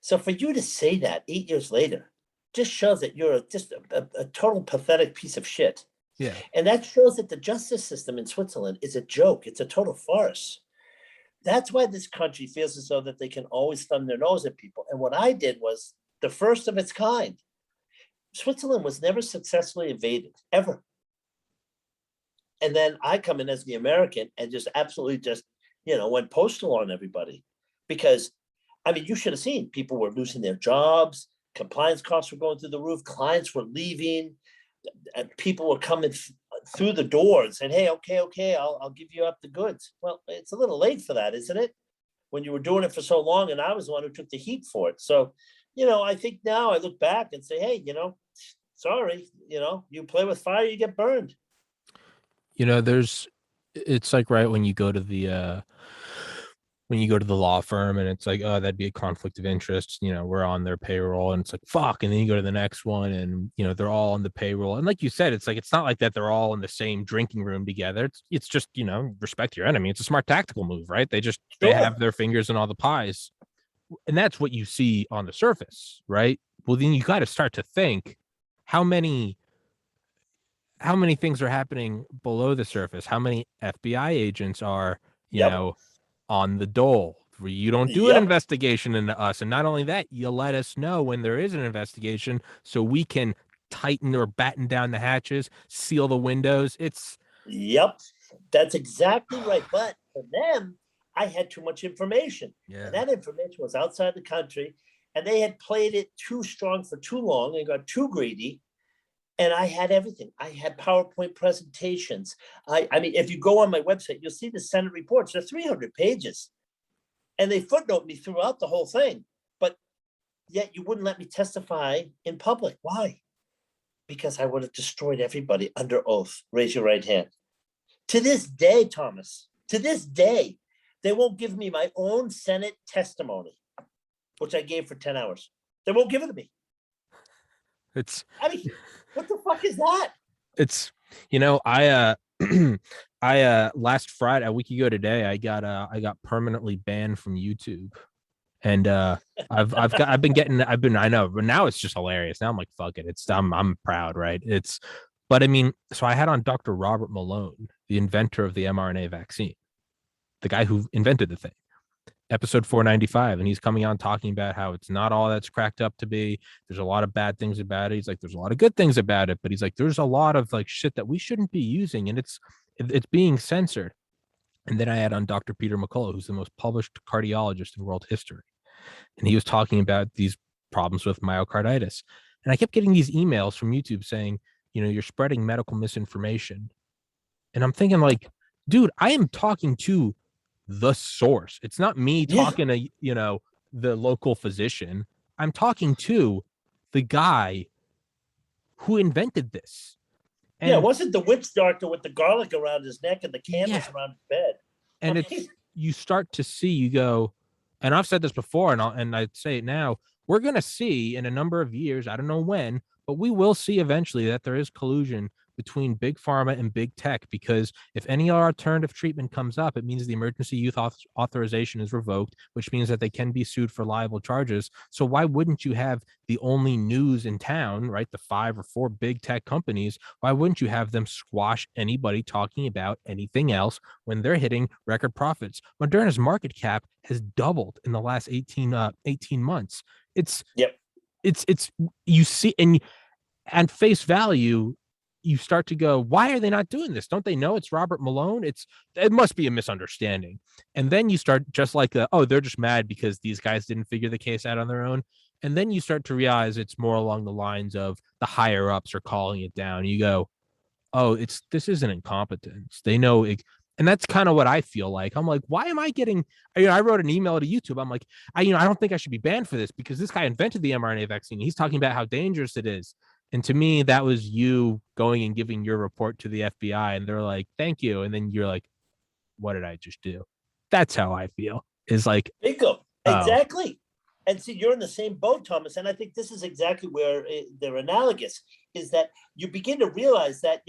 So for you to say that 8 years later just shows that you're just a total pathetic piece of shit. Yeah. And that shows that the justice system in Switzerland is a joke. It's a total farce. That's why this country feels as though that they can always thumb their nose at people. And what I did was the first of its kind. Switzerland was never successfully invaded, ever. And then I come in as the American and just absolutely just, went postal on everybody. Because I mean, you should have seen people were losing their jobs. Compliance costs were going through the roof. Clients were leaving. And people were coming through the door and saying, hey, okay, I'll give you up the goods. Well, it's a little late for that, isn't it? When you were doing it for so long, and I was the one who took the heat for it. So, I think now I look back and say, hey, sorry, you play with fire, you get burned. It's like, right, when you go to the law firm and it's like, oh, that'd be a conflict of interest, we're on their payroll, and it's like, fuck. And then you go to the next one and they're all on the payroll, and like you said, it's like, it's not like that they're all in the same drinking room together. It's just, respect your enemy. It's a smart tactical move, right? They have their fingers in all the pies, and that's what you see on the surface, right? Well, then you got to start to think, how many things are happening below the surface? How many FBI agents are on the dole, where you don't do an investigation into us? And not only that, you let us know when there is an investigation so we can tighten or batten down the hatches, seal the windows. That's exactly right. But for them, I had too much information. Yeah. And that information was outside the country, and they had played it too strong for too long and got too greedy. And I had everything. I had PowerPoint presentations. I mean, if you go on my website, you'll see the Senate reports. They're 300 pages. And they footnote me throughout the whole thing. But yet you wouldn't let me testify in public. Why? Because I would have destroyed everybody under oath. Raise your right hand. To this day, Thomas, to this day, They won't give me my own Senate testimony, which I gave for 10 hours. They won't give it to me. It's I mean, what the fuck is that? it's I last Friday, a week ago today, I got permanently banned from YouTube. And I know, but now it's just hilarious. Now I'm like, fuck it. I'm proud, right? But I mean, so I had on Dr. Robert Malone, the inventor of the mRNA vaccine, the guy who invented the thing, episode 495. And he's coming on talking about how it's not all that's cracked up to be. There's a lot of bad things about it. He's like, there's a lot of good things about it, but he's like, there's a lot of like shit that we shouldn't be using, and it's being censored. And then I had on Dr. Peter McCullough, who's the most published cardiologist in world history. And he was talking about these problems with myocarditis. And I kept getting these emails from YouTube saying, you're spreading medical misinformation. And I'm thinking like, dude, I am talking to the source. It's not me talking to, the local physician. I'm talking to the guy who invented this. And it wasn't the witch doctor with the garlic around his neck and the candles around his bed. And you start to see, you go, and I've said this before, and I'd say it now, we're going to see in a number of years, I don't know when, but we will see eventually that there is collusion between big pharma and big tech, because if any alternative treatment comes up, it means the emergency use authorization is revoked, which means that they can be sued for liable charges. So why wouldn't you have the only news in town, right? The 5 or 4 big tech companies. Why wouldn't you have them squash anybody talking about anything else when they're hitting record profits? Moderna's market cap has doubled in the last 18 months. It's you see, and at face value, you start to go, why are they not doing this? Don't they know it's Robert Malone? It must be a misunderstanding. And then you start just like, they're just mad because these guys didn't figure the case out on their own. And then you start to realize it's more along the lines of the higher ups are calling it down. You go, this isn't incompetence. They know it. And that's kind of what I feel like. I'm like, why am I getting, I wrote an email to YouTube. I'm like, I don't think I should be banned for this because this guy invented the mRNA vaccine. He's talking about how dangerous it is. And to me, that was you going and giving your report to the FBI, and they're like, thank you. And then you're like, what did I just do? That's how I feel. Is like, bingo. Exactly. And see, you're in the same boat, Thomas. And I think this is exactly where they're analogous, is that you begin to realize that,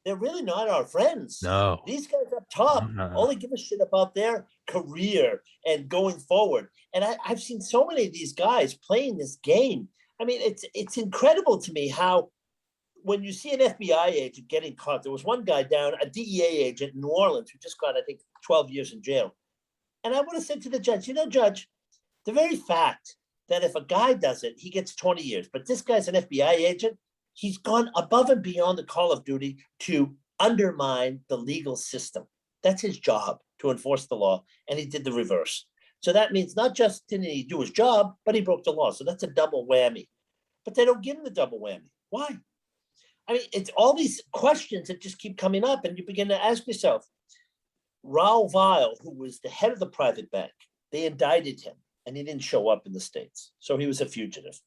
they're really not our friends. No. These guys up top only give a shit about their career and going forward. And I've seen so many of these guys playing this game. I mean, it's incredible to me how when you see an FBI agent getting caught, there was one guy down, a DEA agent in New Orleans, who just got, I think, 12 years in jail. And I would have said to the judge, Judge, the very fact that if a guy does it, he gets 20 years, but this guy's an FBI agent, he's gone above and beyond the call of duty to undermine the legal system. That's his job, to enforce the law, and he did the reverse. So that means not just didn't he do his job, but he broke the law. So that's a double whammy. But they don't give him the double whammy. Why? I mean, it's all these questions that just keep coming up, and you begin to ask yourself, Raoul Weil, who was the head of the private bank, they indicted him, and he didn't show up in the States. So he was a fugitive.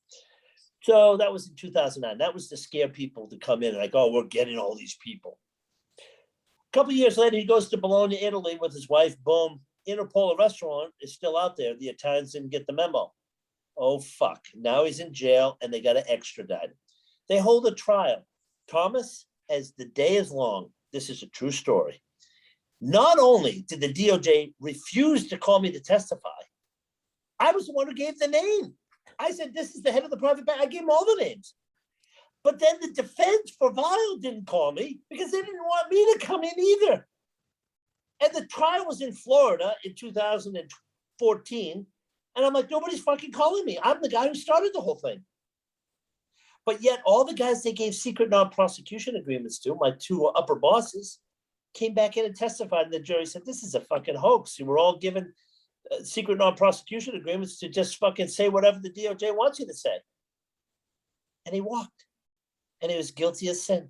So that was in 2009. That was to scare people to come in, like, we're getting all these people. A couple of years later, he goes to Bologna, Italy with his wife. Boom. Interpol restaurant is still out there. The Italians didn't get the memo. Oh, fuck. Now he's in jail, and they got to extradite him. They hold a trial. Thomas, as the day is long, this is a true story. Not only did the DOJ refuse to call me to testify, I was the one who gave the name. I said, this is the head of the private bank. I gave him all the names. But then the defense for Weil didn't call me because they didn't want me to come in either. And the trial was in Florida in 2014. And I'm like, nobody's fucking calling me. I'm the guy who started the whole thing. But yet all the guys they gave secret non-prosecution agreements to, my 2 upper bosses, came back in and testified. And the jury said, this is a fucking hoax. You were all given secret non-prosecution agreements to just fucking say whatever the DOJ wants you to say. And he walked. And he was guilty as sin.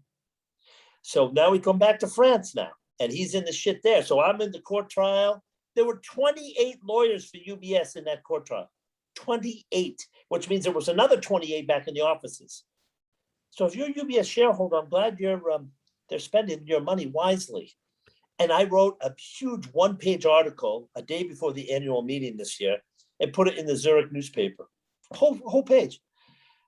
So now we come back to France now. And he's in the shit there. So I'm in the court trial. There were 28 lawyers for UBS in that court trial. 28, which means there was another 28 back in the offices. So if you're a UBS shareholder, I'm glad they're spending your money wisely. And I wrote a huge one-page article a day before the annual meeting this year and put it in the Zurich newspaper. Whole page.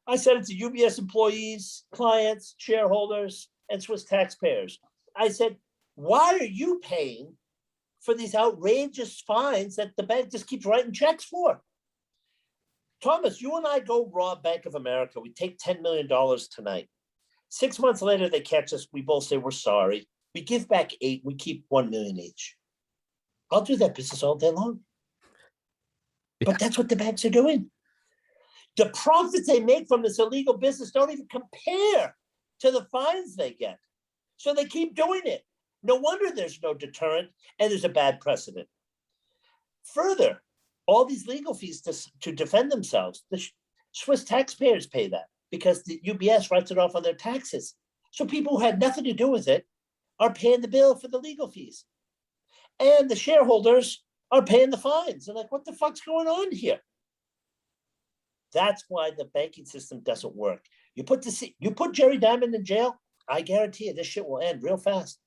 I sent it to UBS employees, clients, shareholders, and Swiss taxpayers. I said, why are you paying for these outrageous fines that the bank just keeps writing checks for? Thomas, you and I go rob Bank of America. We take $10 million tonight. 6 months later, they catch us. We both say we're sorry. We give back 8. We keep 1 million each. I'll do that business all day long. But that's what the banks are doing. The profits they make from this illegal business don't even compare to the fines they get. So they keep doing it. No wonder there's no deterrent and there's a bad precedent. Further, all these legal fees to defend themselves, the Swiss taxpayers pay that because the UBS writes it off on their taxes. So people who had nothing to do with it are paying the bill for the legal fees. And the shareholders are paying the fines. They're like, what the fuck's going on here? That's why the banking system doesn't work. You put Jerry Diamond in jail, I guarantee you this shit will end real fast.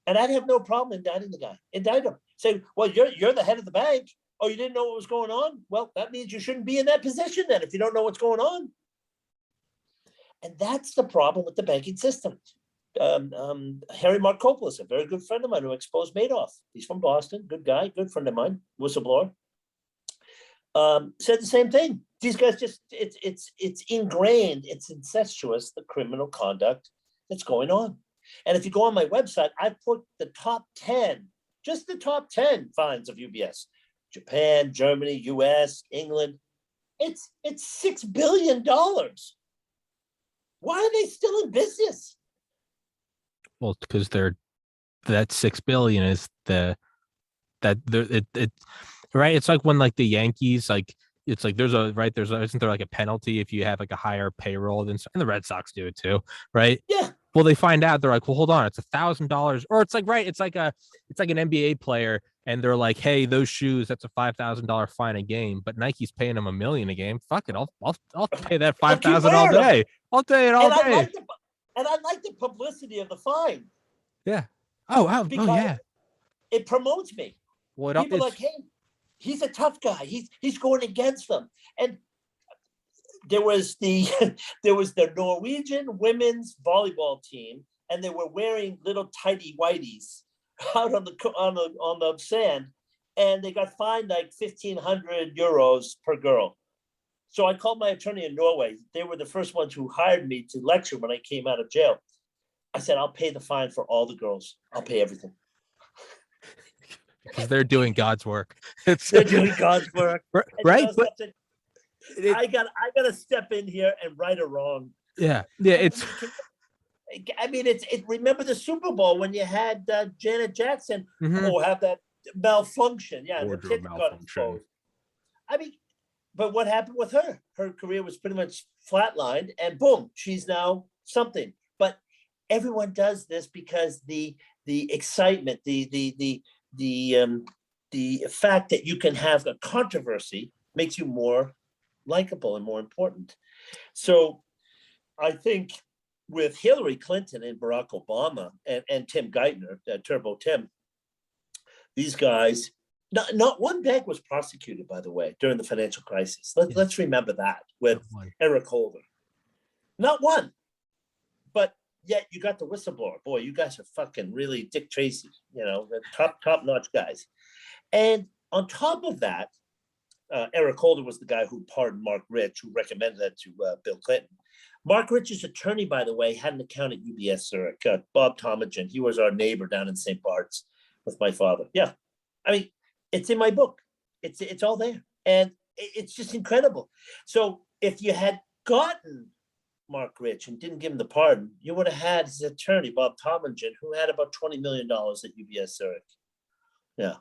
And I'd have no problem indicting the guy. Indict him. Say, well, you're the head of the bank. Oh, you didn't know what was going on? Well, that means you shouldn't be in that position then if you don't know what's going on. And that's the problem with the banking system. Harry Markopoulos, a very good friend of mine who exposed Madoff. He's from Boston, good guy, good friend of mine, whistleblower. Said the same thing. These guys it's ingrained, it's incestuous, the criminal conduct that's going on. And if you go on my website, I put the top 10, just the top 10 fines of UBS. Japan, Germany, US, England. It's $6 billion. Why are they still in business? Well, because that 6 billion is right. It's like when like the Yankees, like it's like isn't there like a penalty if you have like a higher payroll than, and the Red Sox do it too, right? Yeah. Well, they find out, they're like, well, hold on, it's $1,000, or it's like, right, it's like an NBA player, and they're like, hey, those shoes, that's a $5,000 fine a game, but Nike's paying them $1 million a game. Fuck it, I'll pay that $5,000 all day. I'll pay it all day. And I like the publicity of the fine. Yeah. Oh, yeah. It promotes me. Well, people are like, hey, he's a tough guy. He's going against them. And there was the Norwegian women's volleyball team, and they were wearing little tighty whities out on the sand, and they got fined like 1,500 euros per girl. So I called my attorney in Norway. They were the first ones who hired me to lecture when I came out of jail. I said, I'll pay the fine for all the girls. I'll pay everything. Because they're doing God's work. They're doing God's work. Right? I gotta step in here and right or wrong. Yeah. It's remember the Super Bowl when you had Janet Jackson have that malfunction. Yeah, the tit got exposed. But what happened with her? Her career was pretty much flatlined, and boom, she's now something. But everyone does this because the excitement, the fact that you can have a controversy makes you more likable and more important. So I think with Hillary Clinton and Barack Obama and Tim Geithner, Turbo Tim, these guys, not one bank was prosecuted, by the way, during the financial crisis. Let's remember that with Eric Holder. Not one. But yet you got the whistleblower. Boy, you guys are fucking really Dick Tracy, the top-notch guys. And on top of that, Eric Holder was the guy who pardoned Mark Rich, who recommended that to Bill Clinton. Mark Rich's attorney, by the way, had an account at UBS Zurich, Bob Tomajan. He was our neighbor down in St. Bart's with my father. Yeah. It's in my book. It's all there. And it's just incredible. So if you had gotten Mark Rich and didn't give him the pardon, you would have had his attorney, Bob Tomajan, who had about $20 million at UBS Zurich. Yeah.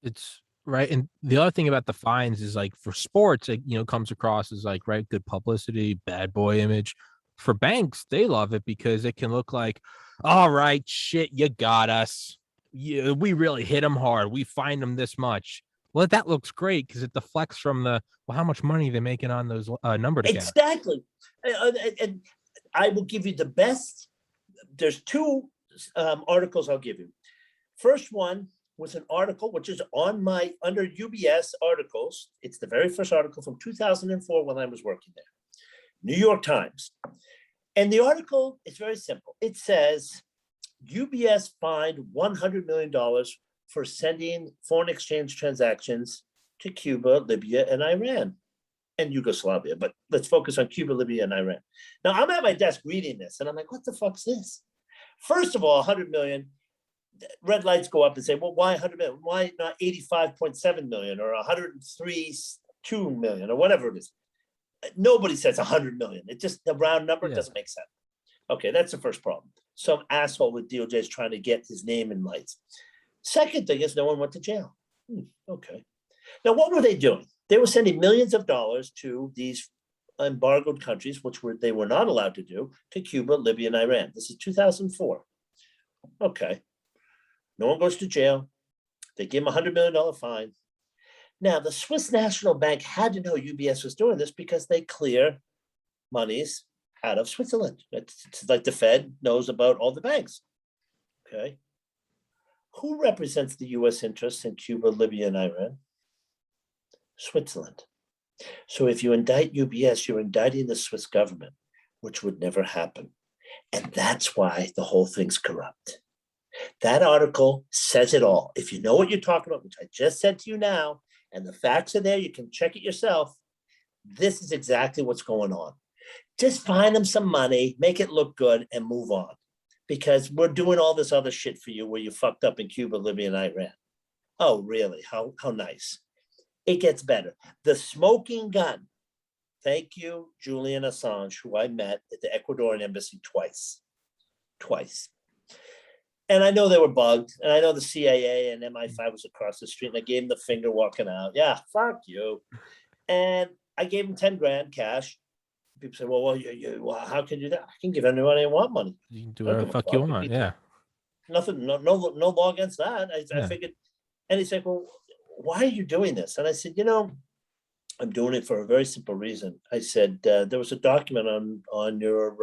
It's right. And the other thing about the fines is like for sports, it comes across as like, right, good publicity, bad boy image. For banks, they love it because it can look like, all right, shit, you got us. Yeah, we really hit them hard. We fined them this much. Well, that looks great because it deflects from how much money they're making on those numbered accounts. Exactly. And I will give you the best. There's two articles I'll give you. First one was an article, which is on under UBS articles. It's the very first article from 2004 when I was working there. New York Times. And the article is very simple. It says, UBS fined $100 million for sending foreign exchange transactions to Cuba, Libya, and Iran, and Yugoslavia. But let's focus on Cuba, Libya, and Iran. Now, I'm at my desk reading this, and I'm like, what the fuck's this? First of all, 100 million, red lights go up and say, well, why 100 million? Why not 85.7 million or 103.2 million or whatever it is? Nobody says 100 million. It just, the round number doesn't make sense. Okay, that's the first problem. Some asshole with DOJ is trying to get his name in lights. Second thing is no one went to jail. Okay. Now, what were they doing? They were sending millions of dollars to these embargoed countries, which they were not allowed to do, to Cuba, Libya, and Iran. This is 2004. Okay. No one goes to jail. They give them $100 million fine. Now, the Swiss National Bank had to know UBS was doing this because they clear monies out of Switzerland. It's like the Fed knows about all the banks. Okay. Who represents the US interests in Cuba, Libya, and Iran? Switzerland. So if you indict UBS, you're indicting the Swiss government, which would never happen. And that's why the whole thing's corrupt. That article says it all. If you know what you're talking about, which I just said to you now, and the facts are there, you can check it yourself. This is exactly what's going on. Just find them some money, make it look good, and move on. Because we're doing all this other shit for you where you fucked up in Cuba, Libya, and Iran. Oh, really? How nice. It gets better. The smoking gun. Thank you, Julian Assange, who I met at the Ecuadorian embassy twice. And I know they were bugged. And I know the CIA and MI5 was across the street. And I gave him the finger walking out. Yeah, fuck you. And I gave him 10 grand cash. People say, well, how can you do that? I can give anyone I want money. You can do whatever the fuck you want. Yeah. Nothing, no law against that. I figured. And he said, well, why are you doing this? And I said, I'm doing it for a very simple reason. I said, there was a document on your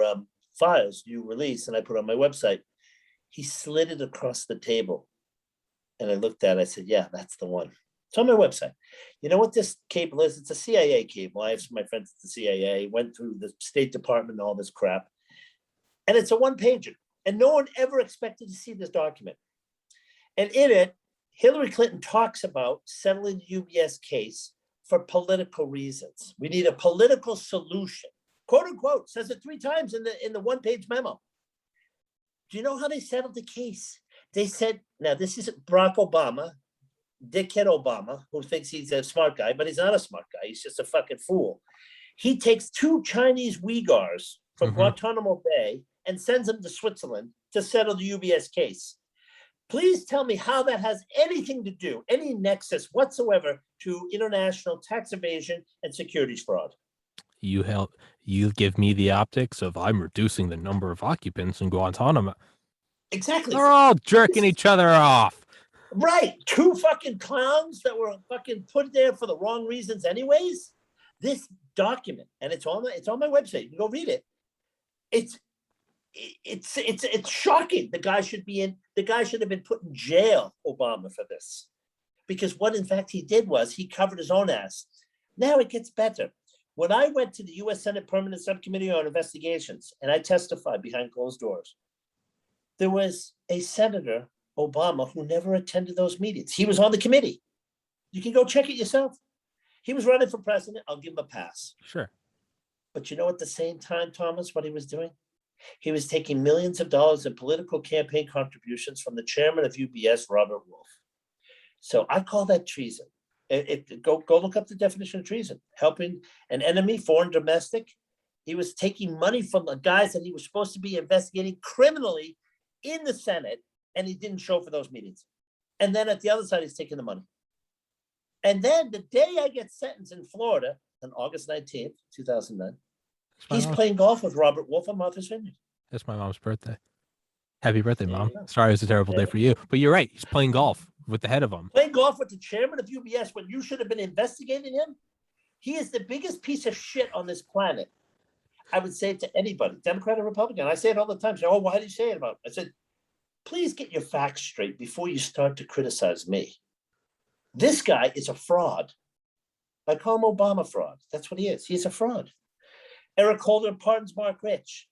files you released, and I put on my website. He slid it across the table. And I looked at it, I said, yeah, that's the one. It's on my website. You know what this cable is? It's a CIA cable. I have some of my friends at the CIA, went through the State Department and all this crap. And it's a one-pager. And no one ever expected to see this document. And in it, Hillary Clinton talks about settling the UBS case for political reasons. We need a political solution. Quote unquote, says it 3 times in the one-page memo. Do you know how they settled the case? They said, now this is Barack Obama, dickhead Obama, who thinks he's a smart guy, but he's not a smart guy. He's just a fucking fool. He takes 2 Chinese Uyghurs from Guantanamo Bay and sends them to Switzerland to settle the UBS case. Please tell me how that has anything to do, any nexus whatsoever to international tax evasion and securities fraud. You give me the optics of I'm reducing the number of occupants in Guantanamo. Exactly. They're all jerking each other off. Right. 2 fucking clowns that were fucking put there for the wrong reasons anyways. This document, and it's on my website. You can go read it. It's shocking. The guy should have been put in jail, Obama, for this. Because what in fact he did was he covered his own ass. Now it gets better. When I went to the U.S. Senate Permanent Subcommittee on Investigations and I testified behind closed doors, there was a Senator, Obama, who never attended those meetings. He was on the committee. You can go check it yourself. He was running for president. I'll give him a pass. Sure. But you know at the same time, Thomas, what he was doing? He was taking millions of dollars in political campaign contributions from the chairman of UBS, Robert Wolf. So I call that treason. Go look up the definition of treason. Helping an enemy, foreign, domestic. He was taking money from the guys that he was supposed to be investigating criminally in the Senate, and he didn't show for those meetings. And then at the other side, he's taking the money. And then the day I get sentenced in Florida on August 19th, 2009, he's playing golf with Robert Wolf on Martha's Vineyard. That's my mom's birthday. Happy birthday, Mom. Sorry it was a terrible day for you. But you're right. He's playing golf with the head of him. Playing golf with the chairman of UBS when you should have been investigating him? He is the biggest piece of shit on this planet. I would say it to anybody, Democrat or Republican. I say it all the time. Say, oh, why did you say it about him? I said, please get your facts straight before you start to criticize me. This guy is a fraud. I call him Obama fraud. That's what he is. He's a fraud. Eric Holder pardons Mark Rich.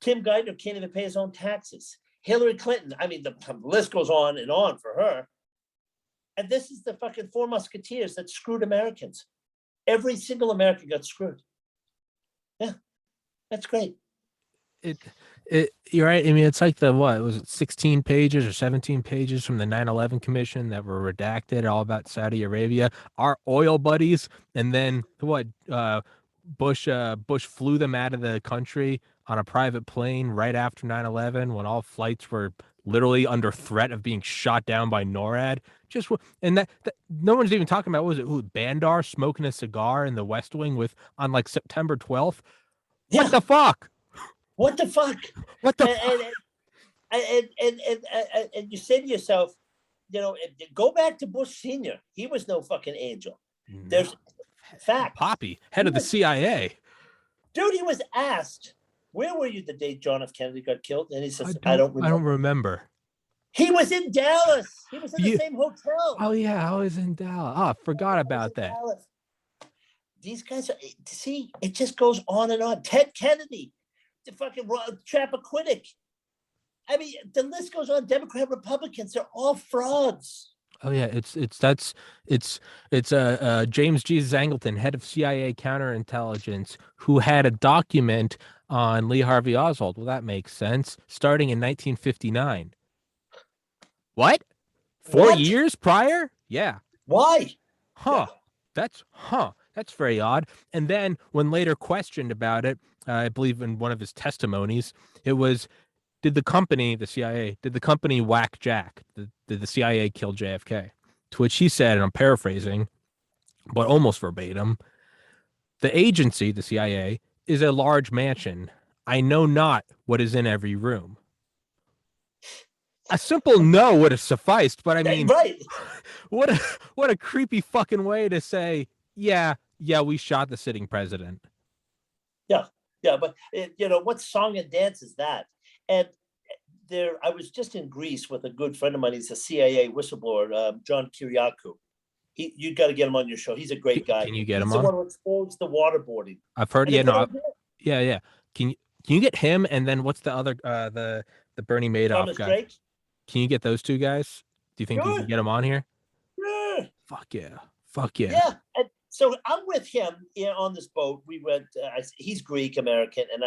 Tim Geithner can't even pay his own taxes. Hillary Clinton, I mean, the list goes on and on for her. And this is the fucking four musketeers that screwed Americans. Every single American got screwed. Yeah, that's great. You're right. I mean, it's like what was it, 16 pages or 17 pages from the 9/11 Commission that were redacted, all about Saudi Arabia, our oil buddies, and then what? Bush flew them out of the country on a private plane right after 9/11, when all flights were literally under threat of being shot down by NORAD. And that no one's even talking about, what was it? Who, Bandar smoking a cigar in the West Wing on like September 12th? Yeah. What the fuck? What the fuck? What the and you say to yourself, go back to Bush Sr. He was no fucking angel. There's fact. Poppy, head of the CIA. Dude, he was asked, where were you the day John F. Kennedy got killed? And he says, I don't remember. He was in Dallas. He was in the same hotel. Oh, yeah, I was in Dallas. Oh, I forgot about that. Dallas. These guys, see, it just goes on and on. Ted Kennedy, the fucking Chappaquiddick. I mean, the list goes on. Democrat, Republicans, they're all frauds. Oh yeah, it's James G. Zangleton, head of CIA counterintelligence, who had a document on Lee Harvey Oswald. Well, that makes sense. Starting in 1959. What? 4 years prior? Yeah. Why? Huh. Yeah. That's very odd. And then when later questioned about it, I believe in one of his testimonies, it was, did the company whack Jack? Did the CIA kill JFK? To which he said, and I'm paraphrasing, but almost verbatim, the agency, the CIA, is a large mansion. I know not what is in every room. A simple no would have sufficed, but I mean, right. What a creepy fucking way to say, yeah, we shot the sitting president. Yeah, but what song and dance is that? And I was just in Greece with a good friend of mine. He's a CIA whistleblower, John Kiriakou. You got to get him on your show. He's a great guy. Can you get him He's on? the one who exposed the waterboarding. I've heard. Yeah. Can you get him? And then what's the other the Bernie Madoff Thomas guy? Drake? Can you get those two guys? Do you think you can get them on here? Yeah. Fuck yeah. Yeah. And so I'm with him on this boat. We went. He's Greek American, and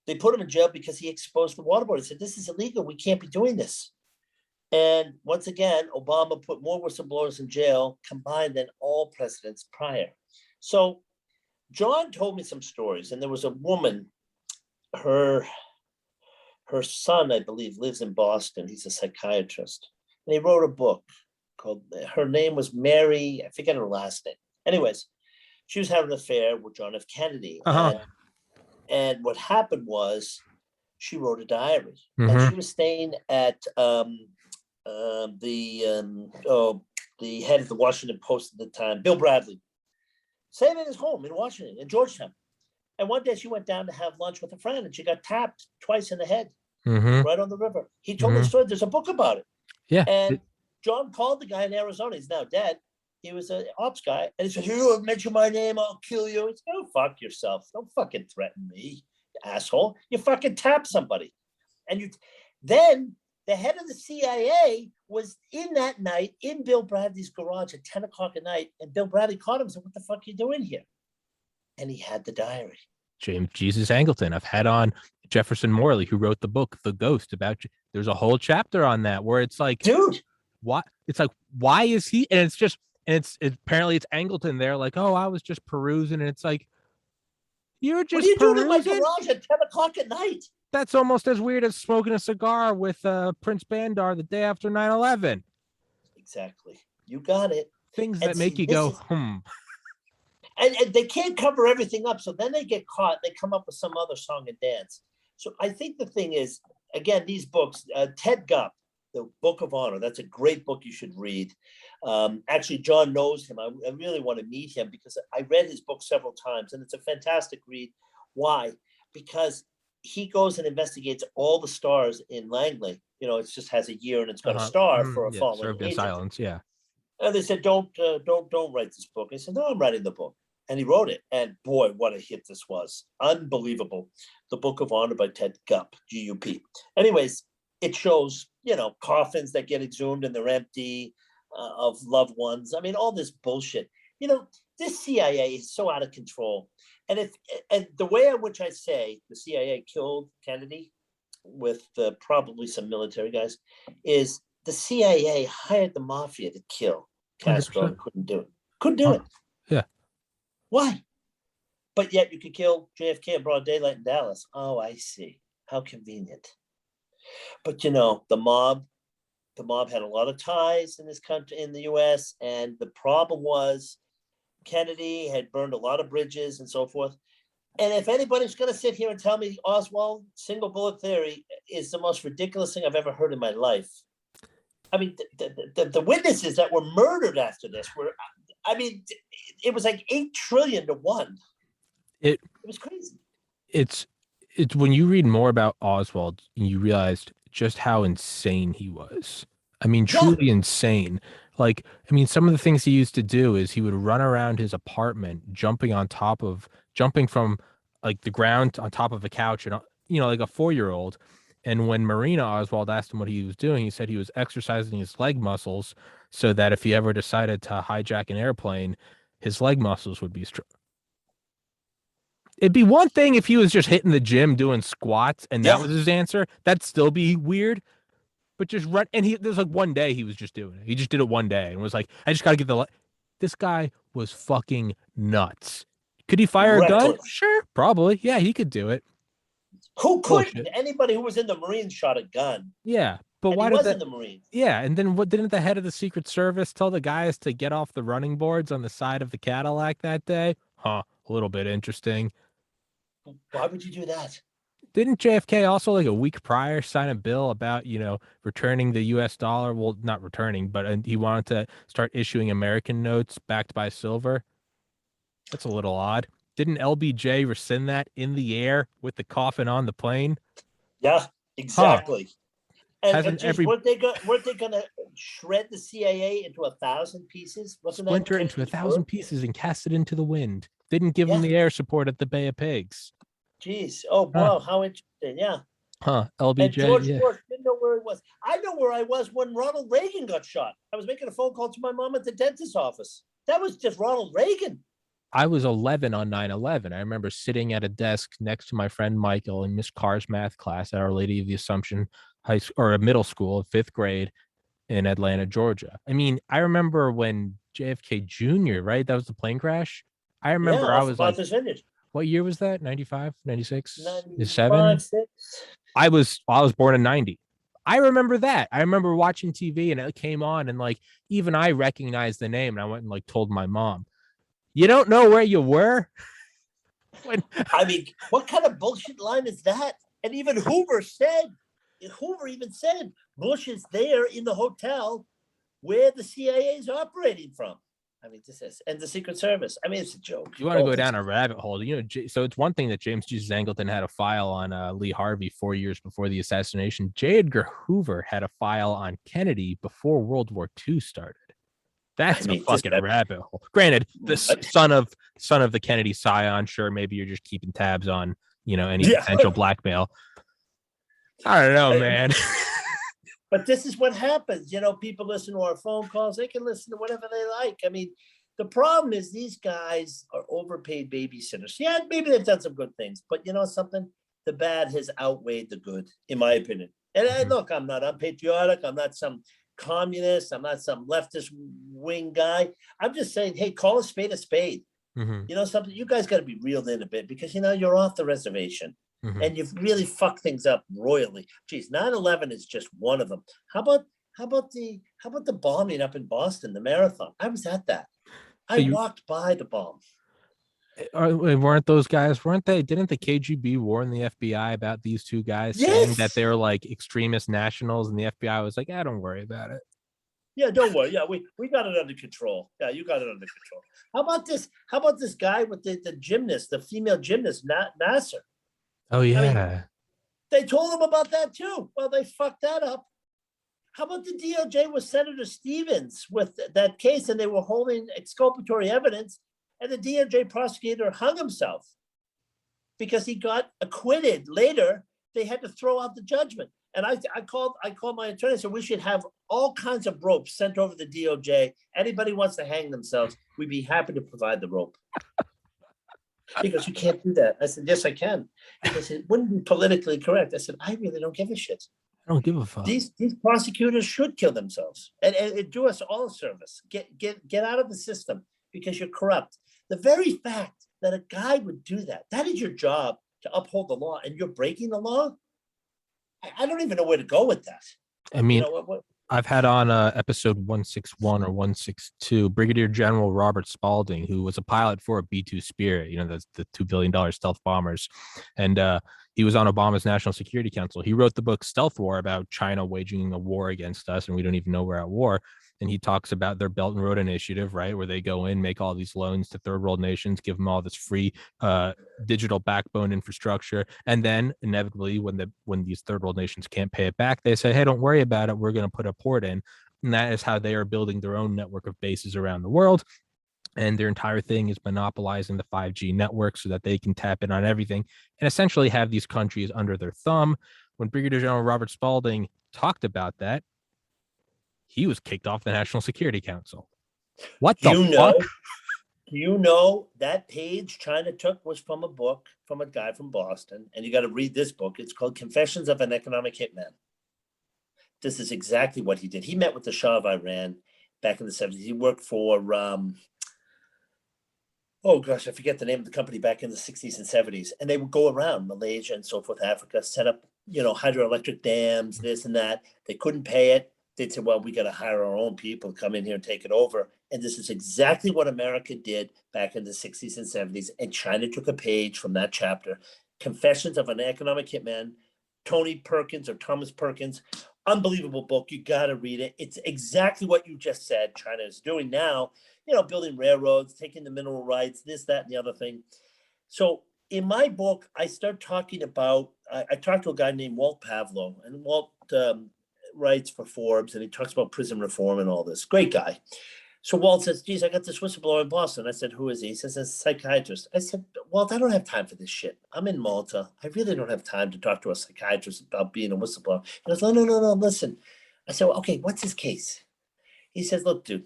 they put him in jail because he exposed the waterboard. He said, "This is illegal. We can't be doing this." And once again, Obama put more whistleblowers in jail combined than all presidents prior. So John told me some stories, and there was a woman, her son, I believe, lives in Boston. He's a psychiatrist. And he wrote a book called, her name was Mary, I forget her last name. Anyways, she was having an affair with John F. Kennedy. Uh-huh. And what happened was she wrote a diary. Mm-hmm. And she was staying at the head of the Washington Post at the time, Bill Bradley, staying in his home in Washington, in Georgetown. And one day she went down to have lunch with a friend, and she got tapped twice in the head, right on the river. He told me the story. There's a book about it. Yeah. And John called the guy in Arizona. He's now dead. He was an ops guy. And he said, "You mention my name, I'll kill you." He said, "Go fuck yourself. Don't fucking threaten me, you asshole. You fucking tap somebody." And then the head of the CIA was in that night in Bill Bradley's garage at 10 o'clock at night. And Bill Bradley caught him and said, "What the fuck are you doing here?" And he had the diary. James Jesus Angleton. I've had on Jefferson Morley, who wrote the book The Ghost, about you. There's a whole chapter on that where it's like, dude, what? It's like, why is he? And it's apparently it's Angleton there, like, oh, I was just perusing, and it's like, you're just, what are you doing in my garage at 10 o'clock at night? That's almost as weird as smoking a cigar with Prince Bandar the day after 9/11. Exactly. You got it. Things that make you go, And they can't cover everything up. So then they get caught. They come up with some other song and dance. So I think the thing is, again, these books, Ted Gupp, The Book of Honor, that's a great book you should read. Actually, John knows him. I really want to meet him because I read his book several times, and it's a fantastic read. Why? Because he goes and investigates all the stars in Langley. You know, it just has a year and it's got a Uh-huh. star for a Yeah, fallen served in agent. silence. Yeah. And they said, don't write this book. I said, no, I'm writing the book. And he wrote it. And boy, what a hit this was. Unbelievable. The Book of Honor by Ted Gupp, G-U-P. Anyways, it shows, you know, coffins that get exhumed and they're empty, of loved ones. I mean, all this bullshit. You know, this CIA is so out of control. And the way in which I say the CIA killed Kennedy with probably some military guys is the CIA hired the mafia to kill Castro and couldn't do it. Couldn't do it. Yeah. Why? But yet you could kill JFK in broad daylight in Dallas. Oh, I see. How convenient. But you know, the mob had a lot of ties in this country, in the US, and the problem was Kennedy had burned a lot of bridges and so forth. And if anybody's going to sit here and tell me Oswald single bullet theory is the most ridiculous thing I've ever heard in my life. I mean, the witnesses that were murdered after this were, I mean, it was like 8 trillion to 1. It was crazy. It's when you read more about Oswald, you realized just how insane he was. I mean, truly insane. Like, I mean, some of the things he used to do is he would run around his apartment, jumping from like the ground on top of a couch, and you know, like a 4-year-old. And when Marina Oswald asked him what he was doing, he said he was exercising his leg muscles so that if he ever decided to hijack an airplane, his leg muscles would be strong. It'd be one thing if he was just hitting the gym doing squats and that was his answer. That'd still be weird. But just run, and there's like one day he was just doing it. He just did it one day and was like, I just got to get this guy was fucking nuts. Could he fire a gun? Sure, probably. Yeah, he could do it. Who couldn't? Anybody who was in the Marines shot a gun. Yeah, but why was in the Marines? Yeah, and then what didn't the head of the Secret Service tell the guys to get off the running boards on the side of the Cadillac that day? Huh, a little bit interesting. Why would you do that? Didn't JFK also like a week prior sign a bill about, you know, returning the US dollar? Well, not returning, but he wanted to start issuing American notes backed by silver. That's a little odd. Didn't LBJ rescind that in the air with the coffin on the plane? Yeah, exactly. Huh. And geez, weren't they gonna shred the CIA into 1,000 pieces? Splinter into 1,000 pieces and cast it into the wind. Didn't give them the air support at the Bay of Pigs. Jeez. Oh, wow. How interesting. Yeah. Huh. LBJ. And George Bush didn't know where he was. I know where I was when Ronald Reagan got shot. I was making a phone call to my mom at the dentist's office. That was just Ronald Reagan. I was 11 on 9/11. I remember sitting at a desk next to my friend Michael in Miss Carr's math class at Our Lady of the Assumption High School, or a middle school, 5th grade in Atlanta, Georgia. I mean, I remember when JFK Jr., right? That was the plane crash. I remember I was like, what year was that? 95, 96, 97? I was born in 90. I remember that. I remember watching TV and it came on and like, even I recognized the name and I went and like told my mom, you don't know where you were? I mean, what kind of bullshit line is that? And even Hoover even said, Bush is there in the hotel where the CIA is operating from. I mean, and the Secret Service. I mean, it's a joke. You want to go down a rabbit hole, you know? So it's one thing that James Jesus Angleton had a file on Lee Harvey 4 years before the assassination. J. Edgar Hoover had a file on Kennedy before World War II started. That's a fucking rabbit hole. Granted, the son of the Kennedy scion. Sure, maybe you're just keeping tabs on, you know, any potential blackmail. I don't know, man. But this is what happens. You know, people listen to our phone calls. They can listen to whatever they like. I mean, the problem is these guys are overpaid babysitters. Yeah, maybe they've done some good things, but you know something? The bad has outweighed the good, in my opinion. And look, I'm not unpatriotic. I'm not some communist. I'm not some leftist wing guy. I'm just saying, hey, call a spade a spade. You know something? You guys got to be reeled in a bit because, you know, you're off the reservation. And you've really fucked things up royally. Geez, 9/11 is just one of them. How about the bombing up in Boston, the marathon? I was at that. I walked by the bomb. Weren't those guys? Didn't the KGB warn the FBI about these two guys saying that they're like extremist nationals, and the FBI was like, don't worry about it. Yeah, don't worry. Yeah, we got it under control. Yeah, you got it under control. How about this guy with the gymnast, the female gymnast, Nasser? Oh yeah. I mean, They told him about that too. Well, they fucked that up. How about the DOJ with Senator Stevens with that case, and they were holding exculpatory evidence, and the DOJ prosecutor hung himself because he got acquitted later. They had to throw out the judgment. And I called my attorney and said, we should have all kinds of ropes sent over the DOJ. Anybody wants to hang themselves, we'd be happy to provide the rope. Because you can't do that. I said, yes, I can. Because it wouldn't be politically correct. I said, I really don't give a shit. I don't give a fuck. These prosecutors should kill themselves and do us all a service. Get out of the system because you're corrupt. The very fact that a guy would do that, that is your job, to uphold the law, and you're breaking the law. I don't even know where to go with that. I mean, I've had on episode 161 or 162 Brigadier General Robert Spalding, who was a pilot for a B-2 Spirit, the $2 billion stealth bombers. And he was on Obama's National Security Council. He wrote the book Stealth War about China waging a war against us, and we don't even know we're at war. And he talks about their Belt and Road Initiative, right, where they go in, make all these loans to third world nations, give them all this free digital backbone infrastructure. And then inevitably, when these third world nations can't pay it back, they say, hey, don't worry about it. We're going to put a port in. And that is how they are building their own network of bases around the world. And their entire thing is monopolizing the 5G network so that they can tap in on everything and essentially have these countries under their thumb. When Brigadier General Robert Spalding talked about that, he was kicked off the National Security Council. What the fuck? Do you know that page China took was from a book from a guy from Boston? And you got to read this book. It's called Confessions of an Economic Hitman. This is exactly what he did. He met with the Shah of Iran back in the 70s. He worked for, oh gosh, I forget the name of the company back in the 60s and 70s. And they would go around Malaysia and so forth, Africa, set up, hydroelectric dams, this and that. They couldn't pay it. They'd say, well, we got to hire our own people to come in here and take it over. And this is exactly what America did back in the 60s and 70s. And China took a page from that chapter, Confessions of an Economic Hitman, Tony Perkins or Thomas Perkins. Unbelievable book. You got to read it. It's exactly what you just said China is doing now, building railroads, taking the mineral rights, this, that, and the other thing. So in my book, I start talking about, I talked to a guy named Walt Pavlo, and Walt writes for Forbes, and he talks about prison reform and all this. Great guy. So Walt says, geez, I got this whistleblower in Boston. I said, who is he? He says, it's a psychiatrist. I said, Walt, I don't have time for this shit. I'm in Malta. I really don't have time to talk to a psychiatrist about being a whistleblower. He goes, no, listen. I said, well, okay, what's his case? He says, look, dude,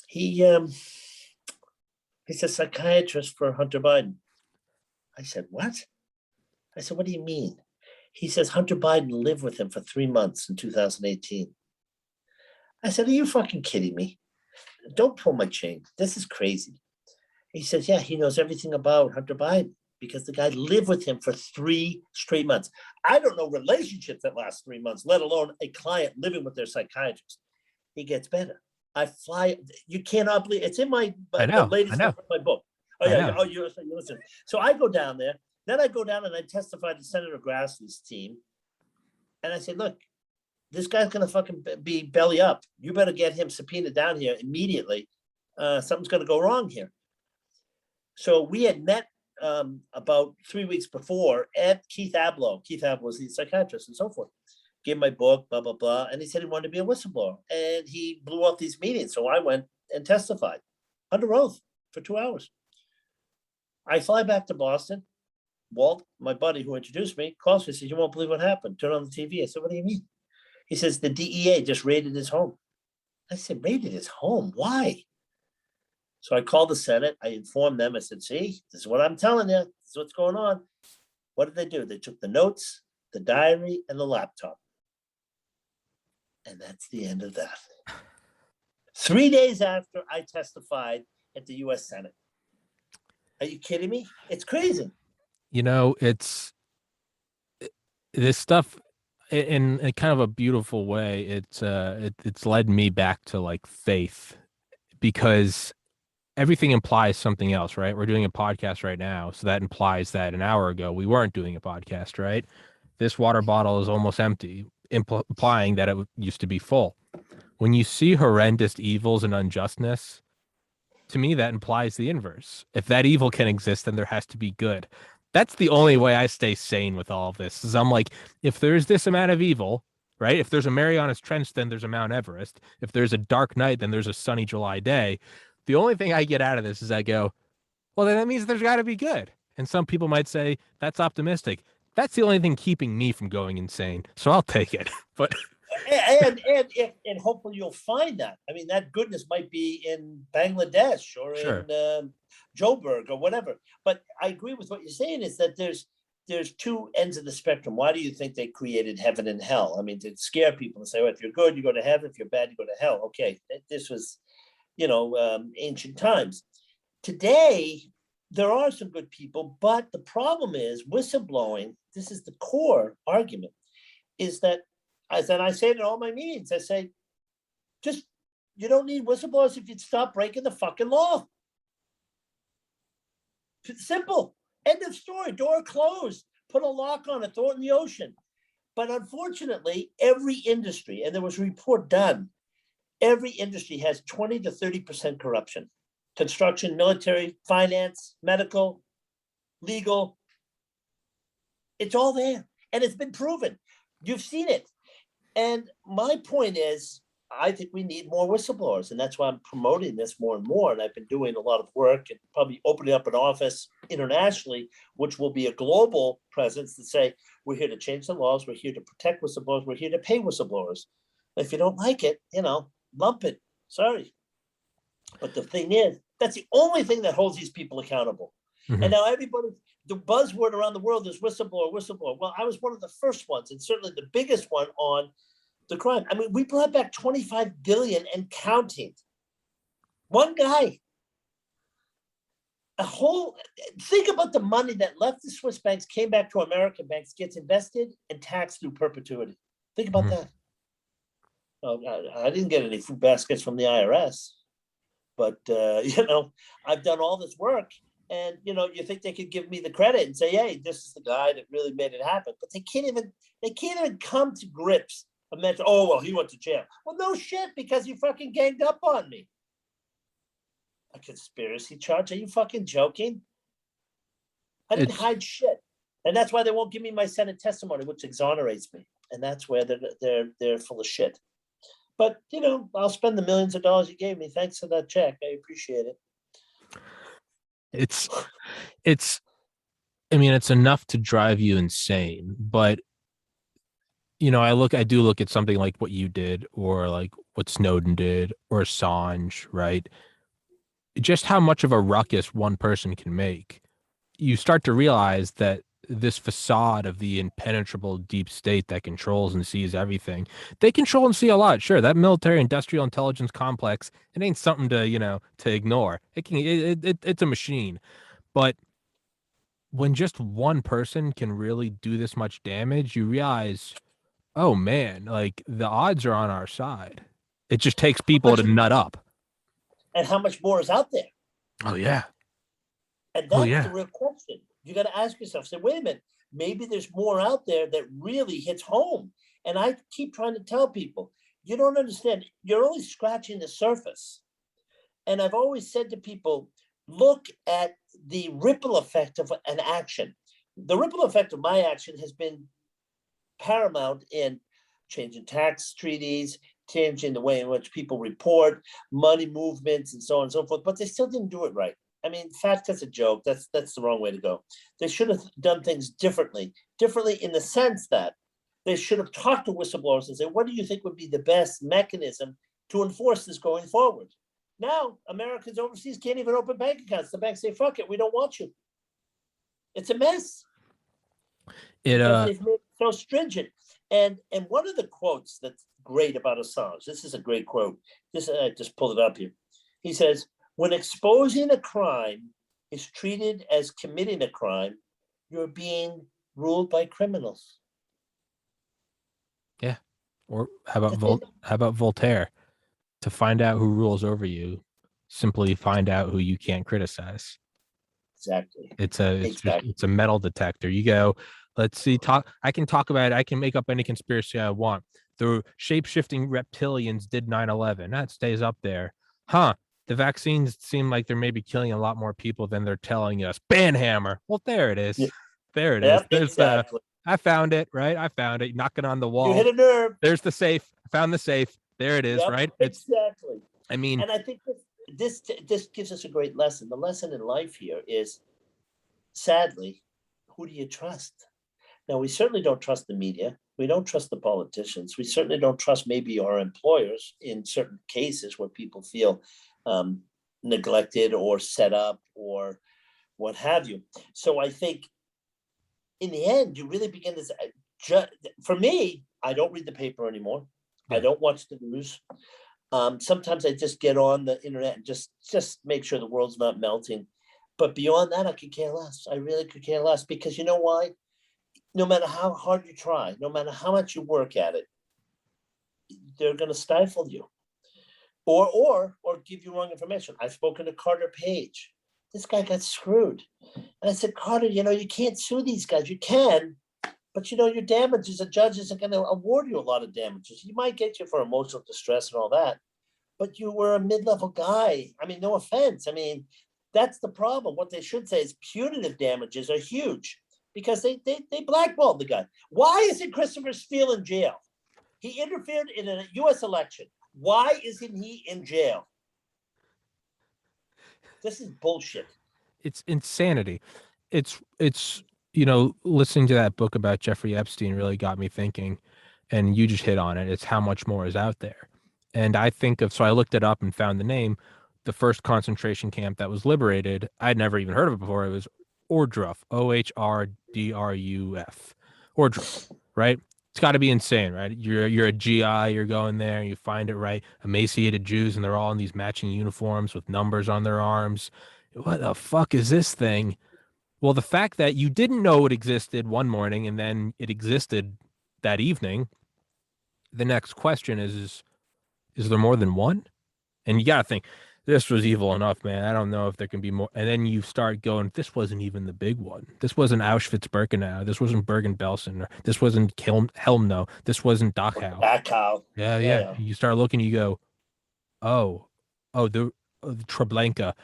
he's a psychiatrist for Hunter Biden. I said, what? I said, what do you mean? He says Hunter Biden lived with him for 3 months in 2018. I said, are you fucking kidding me? Don't pull my chain. This is crazy. He says, yeah, he knows everything about Hunter Biden because the guy lived with him for 3 straight months. I don't know relationships that last 3 months, let alone a client living with their psychiatrist. He gets better. I fly. You cannot believe it's in my latest my book. Oh yeah. Oh, you listen. So I go down there. Then I go down and I testify to Senator Grassley's team. And I say, look, this guy's going to fucking be belly up. You better get him subpoenaed down here immediately. Something's going to go wrong here. So we had met about 3 weeks before at Keith Abloh. Keith Abloh was the psychiatrist and so forth. Gave my book, blah, blah, blah. And he said he wanted to be a whistleblower. And he blew up these meetings. So I went and testified under oath for 2 hours. I fly back to Boston. Walt, my buddy who introduced me, calls me and says, you won't believe what happened. Turn on the TV. I said, what do you mean? He says, the DEA just raided his home. I said, raided his home? Why? So I called the Senate. I informed them. I said, see, this is what I'm telling you. This is what's going on. What did they do? They took the notes, the diary, and the laptop. And that's the end of that. 3 days after I testified at the U.S. Senate. Are you kidding me? It's crazy. It's this stuff in a kind of a beautiful way. It's led me back to like faith, because everything implies something else, right? We're doing a podcast right now, so that implies that an hour ago we weren't doing a podcast, right? This water bottle is almost empty, implying that it used to be full. When you see horrendous evils and unjustness, to me that implies the inverse. If that evil can exist, then there has to be good. That's the only way I stay sane with all of this. Is I'm like, if there's this amount of evil, right? If there's a Marianas Trench, then there's a Mount Everest. If there's a dark night, then there's a sunny July day. The only thing I get out of this is I go, well, then that means there's got to be good. And some people might say that's optimistic. That's the only thing keeping me from going insane. So I'll take it. But and hopefully you'll find that. I mean, that goodness might be in Bangladesh or sure. in Joburg or whatever. But I agree with what you're saying is that there's two ends of the spectrum. Why do you think they created heaven and hell? I mean, to scare people and say, well, if you're good, you go to heaven. If you're bad, you go to hell. Okay, this was, ancient times. Today, there are some good people, but the problem is whistleblowing. This is the core argument, is that, as I say it in all my meetings, I say, just, you don't need whistleblowers if you'd stop breaking the fucking law. It's simple. End of story. Door closed. Put a lock on it. Throw it in the ocean. But unfortunately, every industry, and there was a report done, every industry has 20 to 30% corruption. Construction, military, finance, medical, legal. It's all there. And it's been proven. You've seen it. And my point is, I think we need more whistleblowers. And that's why I'm promoting this more and more. And I've been doing a lot of work and probably opening up an office internationally, which will be a global presence to say, we're here to change the laws. We're here to protect whistleblowers. We're here to pay whistleblowers. If you don't like it, lump it. Sorry. But the thing is, that's the only thing that holds these people accountable. Mm-hmm. And now everybody, the buzzword around the world is whistleblower. Well, I was one of the first ones, and certainly the biggest one on the crime. I mean, we brought back 25 billion and counting. One guy. Think about the money that left the Swiss banks, came back to American banks, gets invested and taxed through perpetuity. Think about that. I didn't get any food baskets from the IRS, but I've done all this work, and you think they could give me the credit and say, "Hey, this is the guy that really made it happen," but they can't even come to grips. I meant, oh well, he went to jail. Well, no shit, because you fucking ganged up on me. A conspiracy charge? Are you fucking joking? I didn't hide shit, and that's why they won't give me my Senate testimony, which exonerates me, and that's where they're full of shit. But I'll spend the millions of dollars you gave me. Thanks for that check. I appreciate it. It's enough to drive you insane. But I do look at something like what you did, or like what Snowden did, or Assange, right? Just how much of a ruckus one person can make. You start to realize that this facade of the impenetrable deep state that controls and sees everything, they control and see a lot. Sure, that military industrial intelligence complex, it ain't something to ignore. It's a machine. But when just one person can really do this much damage, you realize, oh man, like the odds are on our side. It just takes people to nut up. And how much more is out there? Oh yeah. And that's the real question. You got to ask yourself, say, wait a minute, maybe there's more out there that really hits home. And I keep trying to tell people, you don't understand. You're only scratching the surface. And I've always said to people, look at the ripple effect of an action. The ripple effect of my action has been paramount in changing tax treaties, changing the way in which people report, money movements, and so on and so forth. But they still didn't do it right. I mean, FATCA's a joke. That's the wrong way to go. They should have done things differently in the sense that they should have talked to whistleblowers and said, what do you think would be the best mechanism to enforce this going forward? Now, Americans overseas can't even open bank accounts. The banks say, fuck it, we don't want you. It's a mess. They've made it so stringent. And one of the quotes that's great about Assange, this is a great quote. I just pulled it up here. He says, when exposing a crime is treated as committing a crime, you're being ruled by criminals. Yeah. Or how about Voltaire? To find out who rules over you, simply find out who you can't criticize. Exactly. It's a metal detector. You go, let's see, I can talk about it. I can make up any conspiracy I want. The shape-shifting reptilians did 9/11. That stays up there. Huh. The vaccines seem like they're maybe killing a lot more people than they're telling us. Banhammer. Well, there it is. Yeah. There it is. Yep, There's exactly. I found it, right? I found it. Knocking on the You wall. hit a nerve. There's the safe. I found the safe. There it is, Yep, right? exactly. I mean, And I think this gives us a great lesson. The lesson in life here is, sadly, who do you trust? Now, we certainly don't trust the media. We don't trust the politicians. We certainly don't trust maybe our employers in certain cases where people feel neglected or set up or what have you. So I think in the end, you really begin to, for me, I don't read the paper anymore. Yeah. I don't watch the news. Sometimes I just get on the internet and just make sure the world's not melting. But beyond that, I could care less. I really could care less, because you know why? No matter how hard you try, no matter how much you work at it, they're going to stifle you, or give you wrong information. I've spoken to Carter Page. This guy got screwed, and I said, Carter, you can't sue these guys. You can, but your damages. A judge isn't going to award you a lot of damages. He might get you for emotional distress and all that, but you were a mid-level guy. I mean, no offense. I mean, that's the problem. What they should say is punitive damages are huge, because they blackballed the guy. Why isn't Christopher Steele in jail? He interfered in a U.S. election. Why isn't he in jail? This is bullshit. it's insanity. It's listening to that book about Jeffrey Epstein really got me thinking, and you just hit on it. It's how much more is out there. And so I looked it up and found the name. The first concentration camp that was liberated, I'd never even heard of it before. It was Ohrdruf, Ohrdruf, Ohrdruf, right? It's got to be insane, right? You're a GI, you're going there, and you find it, right? Emaciated Jews, and they're all in these matching uniforms with numbers on their arms. What the fuck is this thing? Well, the fact that you didn't know it existed one morning and then it existed that evening, the next question is there more than one? And you got to think, this was evil enough, man. I don't know if there can be more. And then you start going, this wasn't even the big one. This wasn't Auschwitz-Birkenau. This wasn't Bergen-Belsen. This wasn't Helmno. This wasn't Dachau. Dachau. Yeah. You start looking, you go, oh, the Treblinka.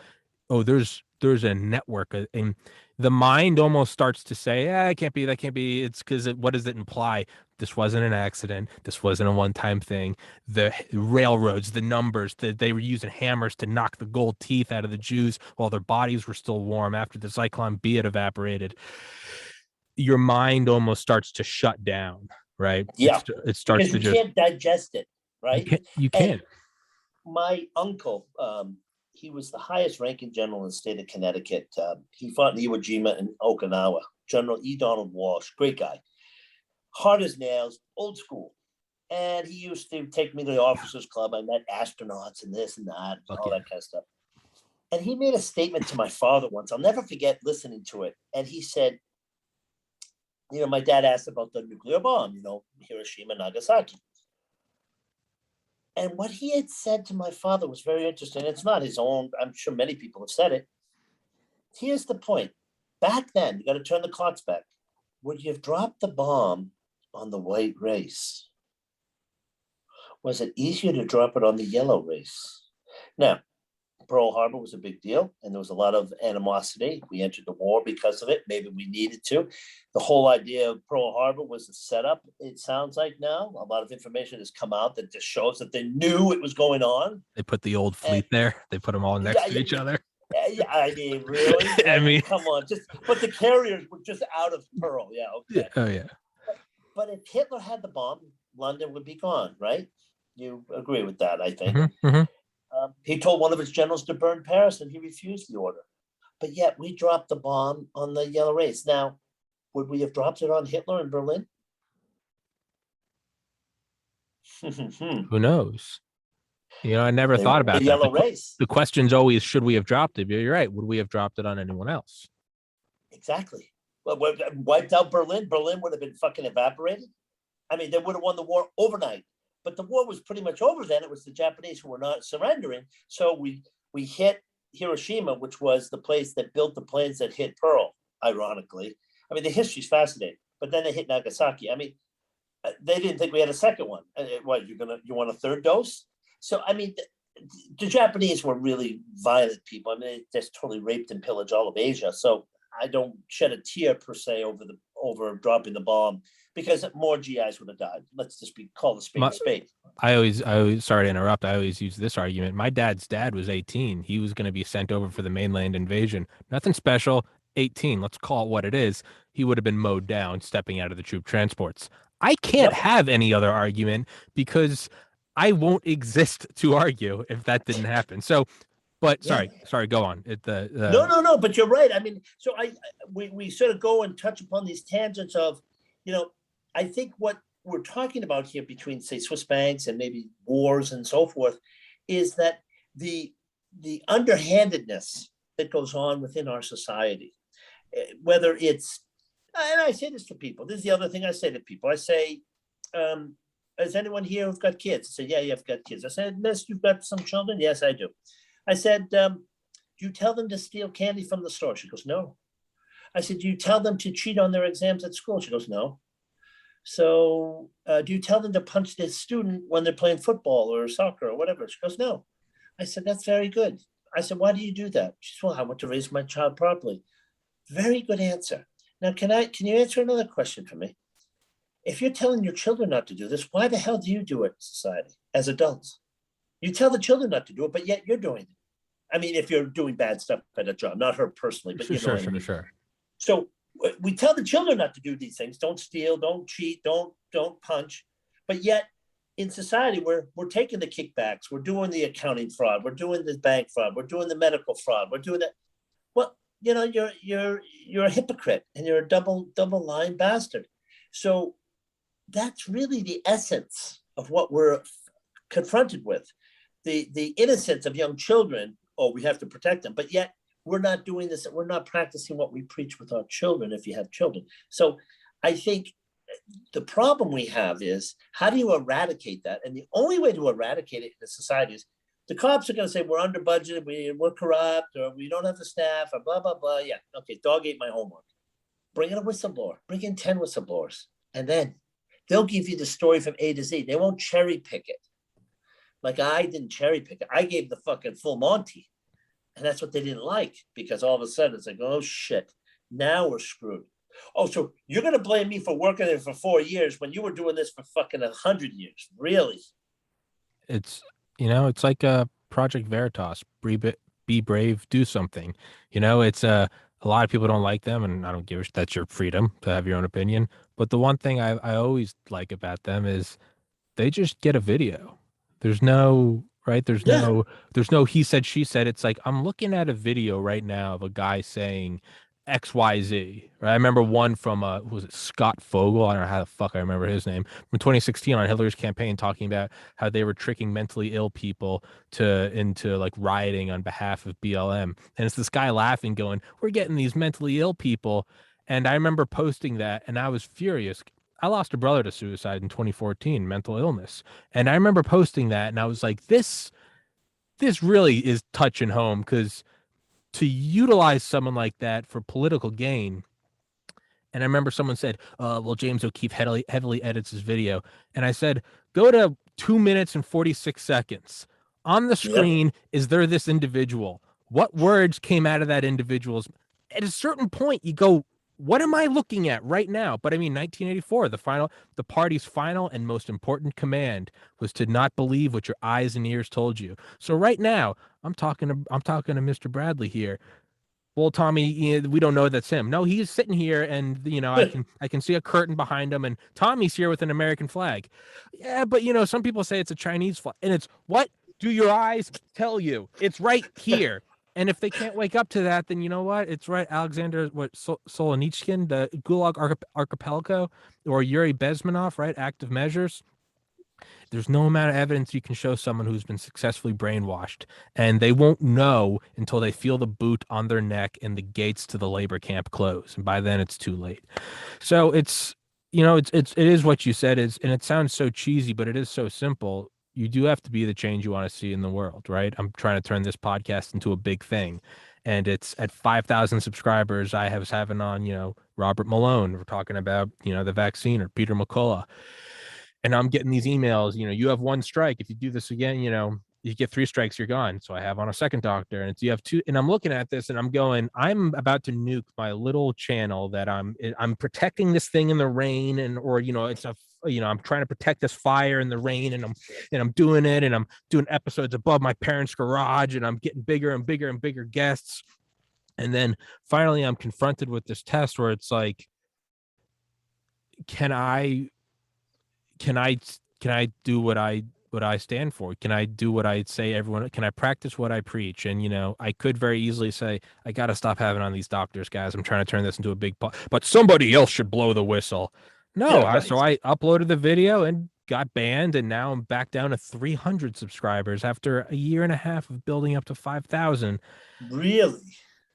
Oh, there's a network, and the mind almost starts to say, it can't be, that can't be. It's because what does it imply? This wasn't an accident. This wasn't a one-time thing. The railroads, the numbers, that they were using hammers to knock the gold teeth out of the Jews while their bodies were still warm after the Zyklon B had evaporated. Your mind almost starts to shut down, right? Yeah, It starts because to you can't digest it, right? You can't. My uncle, he was the highest ranking general in the state of Connecticut. He fought in Iwo Jima and Okinawa. General E. Donald Walsh, great guy, hard as nails, old school. And he used to take me to the officers club. I met astronauts and this and that, and all that kind of stuff. And he made a statement to my father once. I'll never forget listening to it. And he said, my dad asked about the nuclear bomb, Hiroshima, Nagasaki. And what he had said to my father was very interesting. It's not his own. I'm sure many people have said it. Here's the point. Back then, you got to turn the clocks back. Would you have dropped the bomb on the white race? Was it easier to drop it on the yellow race? Now, Pearl Harbor was a big deal, and there was a lot of animosity. We entered the war because of it. Maybe we needed to. The whole idea of Pearl Harbor was a setup, it sounds like now. A lot of information has come out that just shows that they knew it was going on. They put the old fleet there. They put them all next to each other. Yeah, I mean, really? I mean, come on. But the carriers were just out of Pearl. Yeah, okay. Oh, yeah. But if Hitler had the bomb, London would be gone, right? You agree with that, I think. Mm-hmm. He told one of his generals to burn Paris, and he refused the order. But yet we dropped the bomb on the yellow race. Now, would we have dropped it on Hitler in Berlin? Who knows? I never thought about the yellow that. race. The question's always, should we have dropped it? You're right. Would we have dropped it on anyone else? Exactly. Well, wiped out Berlin. Berlin would have been fucking evaporated. I mean, they would have won the war overnight. But the war was pretty much over then. It was the Japanese who were not surrendering. So we hit Hiroshima, which was the place that built the planes that hit Pearl, ironically. I mean, the history's fascinating. But then they hit Nagasaki. I mean, they didn't think we had a second one. What, you want a third dose? So, I mean, the Japanese were really violent people. I mean, they just totally raped and pillaged all of Asia. So I don't shed a tear per se over dropping the bomb, because more GIs would have died. Let's just call the spade a spade. I always, sorry to interrupt. I always use this argument. My dad's dad was 18. He was going to be sent over for the mainland invasion. Nothing special. 18. Let's call it what it is. He would have been mowed down stepping out of the troop transports. I can't have any other argument because I won't exist to argue if that didn't happen. So, but sorry, go on. No, but you're right. I mean, so we sort of go and touch upon these tangents of, I think what we're talking about here between, say, Swiss banks and maybe wars and so forth, is that the underhandedness that goes on within our society, whether it's, and I say this to people, this is the other thing I say to people. I say, is anyone here who's got kids? I say, yeah, you've got kids. I said, Miss, you've got some children? Yes, I do. I said, do you tell them to steal candy from the store? She goes, no. I said, do you tell them to cheat on their exams at school? She goes, no. So do you tell them to punch the student when they're playing football or soccer or whatever? She goes, no. I said, that's very good. I said, why do you do that? She said, well, I want to raise my child properly. Very good answer. Now, can you answer another question for me? If you're telling your children not to do this, why the hell do you do it in society as adults? You tell the children not to do it, but yet you're doing it. I mean, if you're doing bad stuff at a job, not her personally, but Sure. So we tell the children not to do these things. Don't steal, don't cheat, don't punch. But yet in society, we're taking the kickbacks. We're doing the accounting fraud. We're doing the bank fraud. We're doing the medical fraud. We're doing that. Well, you're a hypocrite and you're a double line bastard. So that's really the essence of what we're confronted with. The innocence of young children. Oh, we have to protect them. But yet we're not doing this. We're not practicing what we preach with our children if you have children. So I think the problem we have is, how do you eradicate that? And the only way to eradicate it in the society is, the cops are going to say we're under budget, we're corrupt, or we don't have the staff, or blah, blah, blah. Yeah, okay, dog ate my homework. Bring in a whistleblower. Bring in 10 whistleblowers. And then they'll give you the story from A to Z. They won't cherry pick it. Like I didn't cherry pick it. I gave the fucking full Monty. And that's what they didn't like, because all of a sudden it's like, oh shit, now we're screwed. Oh, so you're going to blame me for working there for 4 years when you were doing this for fucking 100 years? Really? It's, it's like a Project Veritas, be brave, do something. It's a lot of people don't like them, and I don't give a shit. That's your freedom to have your own opinion. But the one thing I always like about them is they just get a video. There's no, right? There's no he said, she said. It's like, I'm looking at a video right now of a guy saying XYZ, right? I remember one from, was it Scott Fogel? I don't know how the fuck I remember his name, from 2016 on Hillary's campaign, talking about how they were tricking mentally ill people into like rioting on behalf of BLM. And it's this guy laughing, going, we're getting these mentally ill people. And I remember posting that, and I was furious. I lost a brother to suicide in 2014, mental illness. And I remember posting that, and I was like, this really is touching home, because to utilize someone like that for political gain. And I remember someone said, well, James O'Keefe heavily edits his video. And I said, go to 2 minutes and 46 seconds. On the screen, is there this individual? What words came out of that individual's? At a certain point, you go, what am I looking at right now? But I mean, 1984, the party's final and most important command was to not believe what your eyes and ears told you. So right now, I'm talking to Mr. Bradley here. Well, Tommy, we don't know that's him. No, he's sitting here, and I can see a curtain behind him, and Tommy's here with an American flag. Yeah, but some people say it's a Chinese flag, and it's, what do your eyes tell you? It's right here. And if they can't wake up to that, then you know what? It's right. Alexander Solzhenitsyn, the Gulag Archipelago, or Yuri Bezmenov, right? Active measures. There's no amount of evidence you can show someone who's been successfully brainwashed, and they won't know until they feel the boot on their neck and the gates to the labor camp close. And by then it's too late. So it is what you said is, and it sounds so cheesy, but it is so simple. You do have to be the change you want to see in the world, right? I'm trying to turn this podcast into a big thing. And it's at 5,000 subscribers. I was having on, Robert Malone. We're talking about, the vaccine, or Peter McCullough. And I'm getting these emails, you have one strike. If you do this again, you get 3 strikes, you're gone. So I have on a second doctor, and you have 2. And I'm looking at this and I'm going, I'm about to nuke my little channel that I'm protecting this thing in the rain, and, or, it's a, I'm trying to protect this fire in the rain, and I'm doing it, and I'm doing episodes above my parents' garage, and I'm getting bigger and bigger and bigger guests. And then finally I'm confronted with this test where it's like, can I do what I stand for? Can I do what I say everyone? Can I practice what I preach? And I could very easily say, I got to stop having on these doctors, guys. I'm trying to turn this into a big but somebody else should blow the whistle. No, Yeah, right. So I uploaded the video and got banned, and now I'm back down to 300 subscribers after a year and a half of building up to 5,000. Really?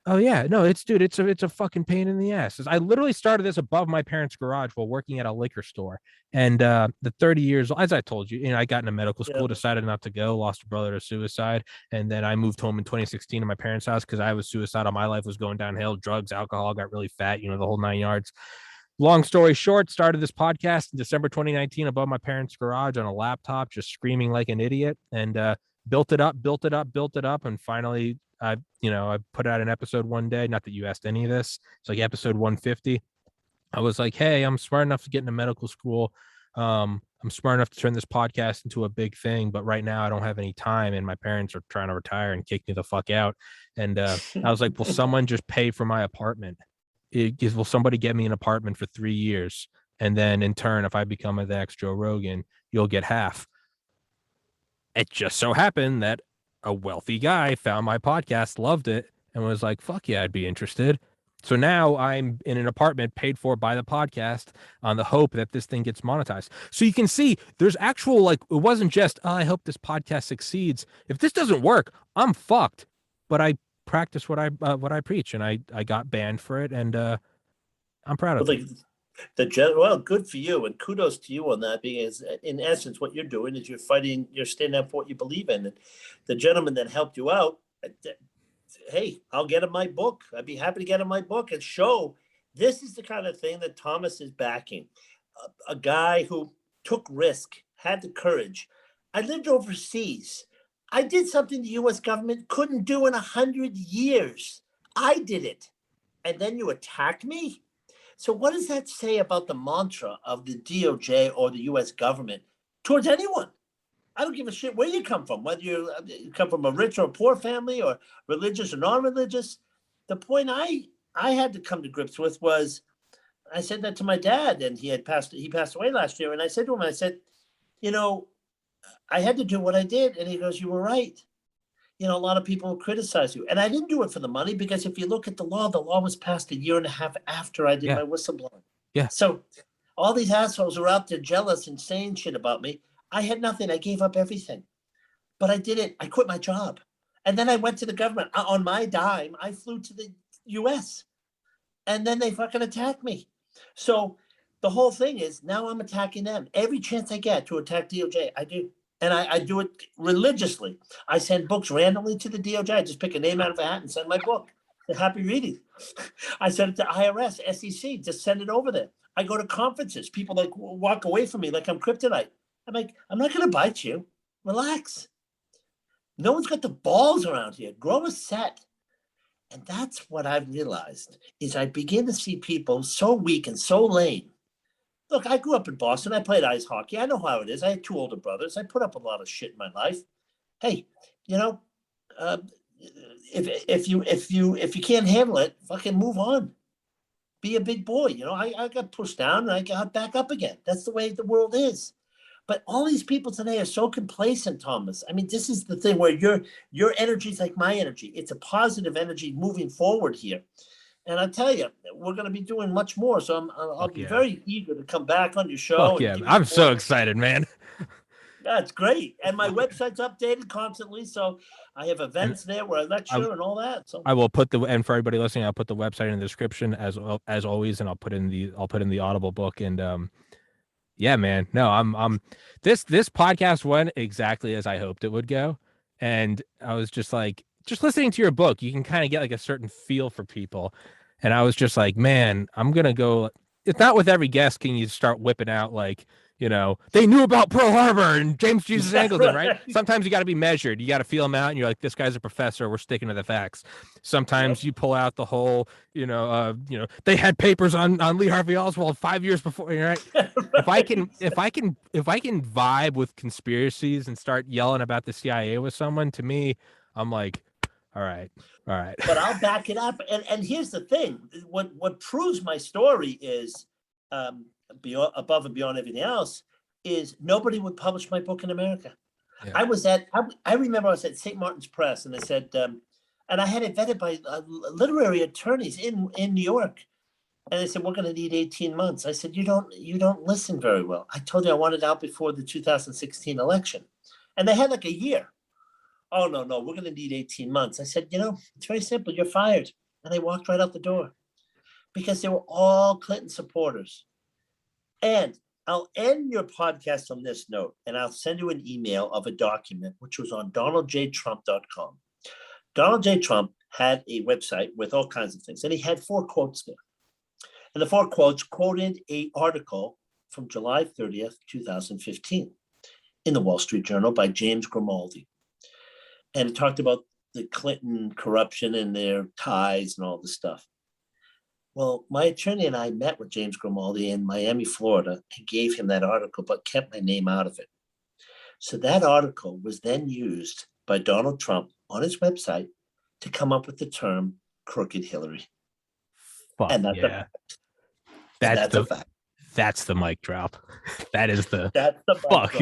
Oh yeah, no, it's a fucking pain in the ass. I literally started this above my parents' garage while working at a liquor store. And the 30 years, as I told you, I got into medical school, decided not to go, lost a brother to suicide, and then I moved home in 2016 to my parents' house because I was suicidal. My life was going downhill, drugs, alcohol, got really fat, the whole 9 yards. Long story short, started this podcast in December 2019 above my parents' garage on a laptop, just screaming like an idiot, and built it up, and finally I put out an episode one day. Not that you asked any of this. It's like episode 150. I was like, hey, I'm smart enough to get into medical school. I'm smart enough to turn this podcast into a big thing, but right now I don't have any time, and my parents are trying to retire and kick me the fuck out. And I was like, will someone just pay for my apartment? Will somebody get me an apartment for 3 years? And then in turn, if I become the next Joe Rogan, you'll get half. It just so happened that a wealthy guy found my podcast, loved it, and was like, fuck yeah, I'd be interested. So now I'm in an apartment paid for by the podcast on the hope that this thing gets monetized. So you can see there's actual, it wasn't just, I hope this podcast succeeds. If this doesn't work, I'm fucked. But I practice what I preach, and I got banned for it, and I'm proud of it. Well, good for you, and kudos to you on that, because in essence what you're doing is you're standing up for what you believe in. And the gentleman that helped you out, hey, I'll get him my book. I'd be happy to get him my book and show this is the kind of thing that Thomas is backing. A guy who took risk, had the courage. I lived overseas. I did something the U.S. government couldn't do in 100 years. I did it. And then you attack me? So what does that say about the mantra of the DOJ or the U.S. government towards anyone? I don't give a shit where you come from, whether you come from a rich or a poor family or religious or non-religious. The point I had to come to grips with was, I said that to my dad, and he passed away last year. And I said to him, I said, I had to do what I did. And he goes, you were right. A lot of people criticize you. And I didn't do it for the money, because if you look at the law was passed a year and a half after I did my whistleblowing. Yeah. So all these assholes are out there jealous and saying shit about me. I had nothing. I gave up everything. But I did it. I quit my job. And then I went to the government. On my dime, I flew to the U.S. And then they fucking attacked me. So the whole thing is, now I'm attacking them. Every chance I get to attack DOJ, I do. And I do it religiously. I send books randomly to the DOJ. I just pick a name out of a hat and send my book. They're happy reading. I send it to IRS, SEC, just send it over there. I go to conferences. People walk away from me like I'm kryptonite. I'm like, I'm not going to bite you. Relax. No one's got the balls around here. Grow a set. And that's what I've realized, is I begin to see people so weak and so lame. Look, I grew up in Boston. I played ice hockey. I know how it is. I had 2 older brothers. I put up a lot of shit in my life. Hey, if you can't handle it, fucking move on. Be a big boy. I got pushed down and I got back up again. That's the way the world is. But all these people today are so complacent, Thomas. I mean, this is the thing where your energy is like my energy. It's a positive energy moving forward here. And I tell you, we're going to be doing much more. So I'll be very eager to come back on your show. I'm so excited, man. That's great. And my website's updated constantly. So I have events there where I lecture and all that. So I will and for everybody listening, I'll put the website in the description as always. And I'll put in the Audible book. And yeah, man, no, I'm this podcast went exactly as I hoped it would go. And I was just listening to your book, you can kind of get a certain feel for people. And I was just like, man, I'm going to go. It's not with every guest can you start whipping out they knew about Pearl Harbor and James Jesus Yeah, Angleton, right? right. Sometimes you got to be measured. You got to feel them out, and you're like, this guy's a professor. We're sticking to the facts. Sometimes Yep. you pull out the whole, they had papers on Lee Harvey Oswald 5 years before, right? If I can vibe with conspiracies and start yelling about the CIA with someone, to me, I'm like, all right. But I'll back it up. And here's the thing: what proves my story is, above and beyond everything else, is nobody would publish my book in America. Yeah. I remember I was at St. Martin's Press, and they said, and I had it vetted by literary attorneys in New York. And they said, we're going to need 18 months. I said, you don't listen very well. I told you I wanted out before the 2016 election. And they had like a year. Oh, no, we're going to need 18 months. I said, it's very simple. You're fired. And they walked right out the door because they were all Clinton supporters. And I'll end your podcast on this note, and I'll send you an email of a document, which was on donaldjtrump.com. Donald J. Trump had a website with all kinds of things, and he had 4 quotes there. And the 4 quotes quoted an article from July 30th, 2015 in the Wall Street Journal by James Grimaldi. And it talked about the Clinton corruption and their ties and all this stuff. Well, my attorney and I met with James Grimaldi in Miami, Florida, and gave him that article, but kept my name out of it. So that article was then used by Donald Trump on his website to come up with the term crooked Hillary. Fuck, and that's yeah. That's a fact. That's the mic drop. That's the fuck.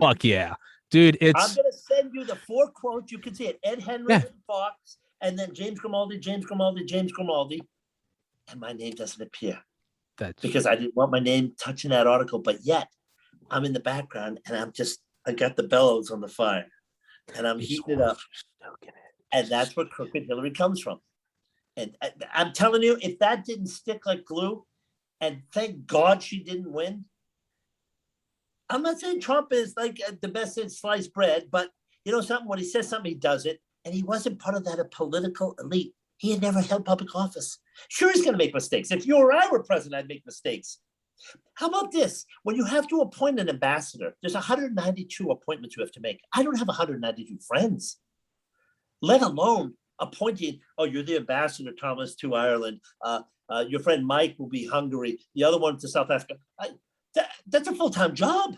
Fuck yeah. Dude, I'm going to send you the 4 quotes. You can see it. Ed Henry, Fox, and then James Grimaldi. And my name doesn't appear. Because I didn't want my name touching that article. But yet, I'm in the background, and I got the bellows on the fire. And I'm heating it up. And that's where crooked Hillary comes from. And I'm telling you, if that didn't stick like glue, and thank God she didn't win. I'm not saying Trump is like the best in sliced bread, but something, when he says something, he does it. And he wasn't part of that political elite. He had never held public office. Sure, he's going to make mistakes. If you or I were president, I'd make mistakes. How about this? When you have to appoint an ambassador, there's 192 appointments you have to make. I don't have 192 friends, let alone appointing, you're the ambassador, Thomas, to Ireland. Your friend Mike will be Hungary. The other one to South Africa. That's a full-time job.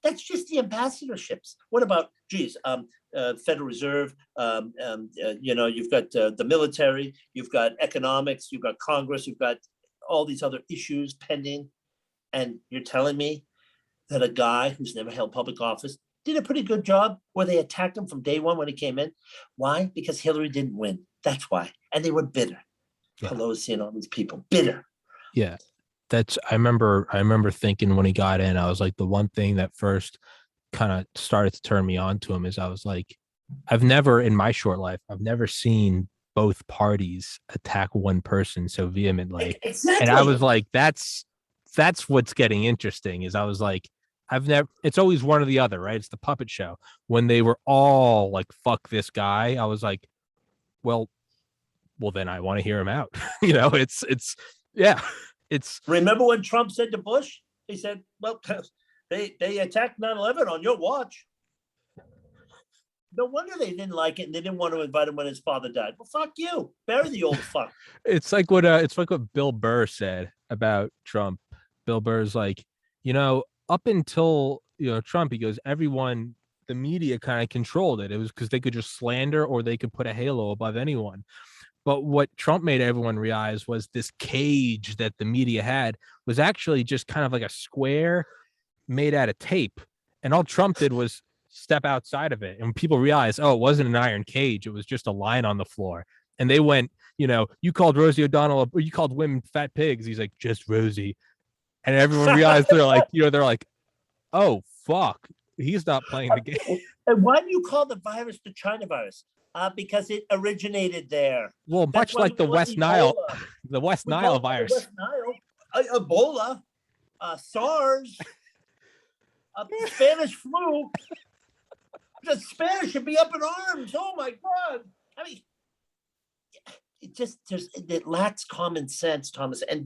That's just the ambassadorships. What about, Federal Reserve? You've got the military, you've got economics, you've got Congress, you've got all these other issues pending. And you're telling me that a guy who's never held public office did a pretty good job where they attacked him from day one when he came in? Why? Because Hillary didn't win. That's why. And they were bitter. Yeah. Pelosi and all these people, bitter. Yeah. I remember thinking when he got in, I was like, the one thing that first kind of started to turn me on to him is I was like, in my short life, I've never seen both parties attack one person so vehemently. Exactly. And I was like, that's what's getting interesting is I was like, it's always one or the other, right? It's the puppet show. When they were all like, fuck this guy, I was like, well, then I want to hear him out. It's remember when Trump said to Bush, he said, well, they attacked 9/11 on your watch. No wonder they didn't like it and they didn't want to invite him when his father died. Well, fuck you. Bury the old fuck. It's like what Bill Burr said about Trump. Bill Burr's like, up until Trump, he goes, everyone, the media kind of controlled it. It was because they could just slander or they could put a halo above anyone. But what Trump made everyone realize was this cage that the media had was actually just kind of like a square made out of tape. And all Trump did was step outside of it. And people realized, it wasn't an iron cage. It was just a line on the floor. And they went, you called Rosie O'Donnell, or you called women fat pigs. He's like, just Rosie. And everyone realized they're like, oh, fuck. He's not playing the game. And why do you call the virus the China virus? Because it originated there. Well, much like the West Nile, the West Nile virus. West Nile, Ebola, SARS, Spanish flu. The Spanish should be up in arms. Oh my God! I mean, it lacks common sense, Thomas. And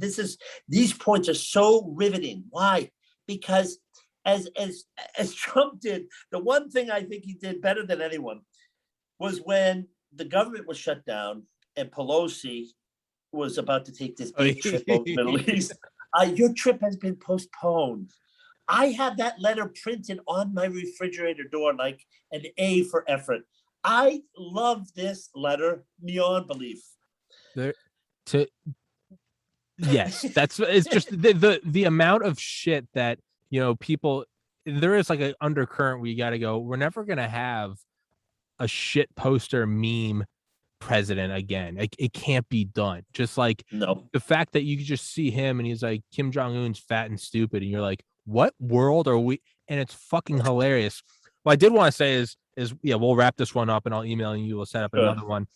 these points are so riveting. Why? Because as Trump did, the one thing I think he did better than anyone was when the government was shut down and Pelosi was about to take this big trip over the Middle East. Your trip has been postponed. I have that letter printed on my refrigerator door like an A for effort. I love this letter beyond belief. Yes, it's just the amount of shit that, you know, people, there is like an undercurrent where you got to go, we're never going to have a shit poster meme president again. It can't be done. Just like the fact that you could just see him and he's like, Kim Jong-un's fat and stupid. And you're like, what world are we? And it's fucking hilarious. What I did want to say is yeah, we'll wrap this one up and I'll email you. We'll set up another one.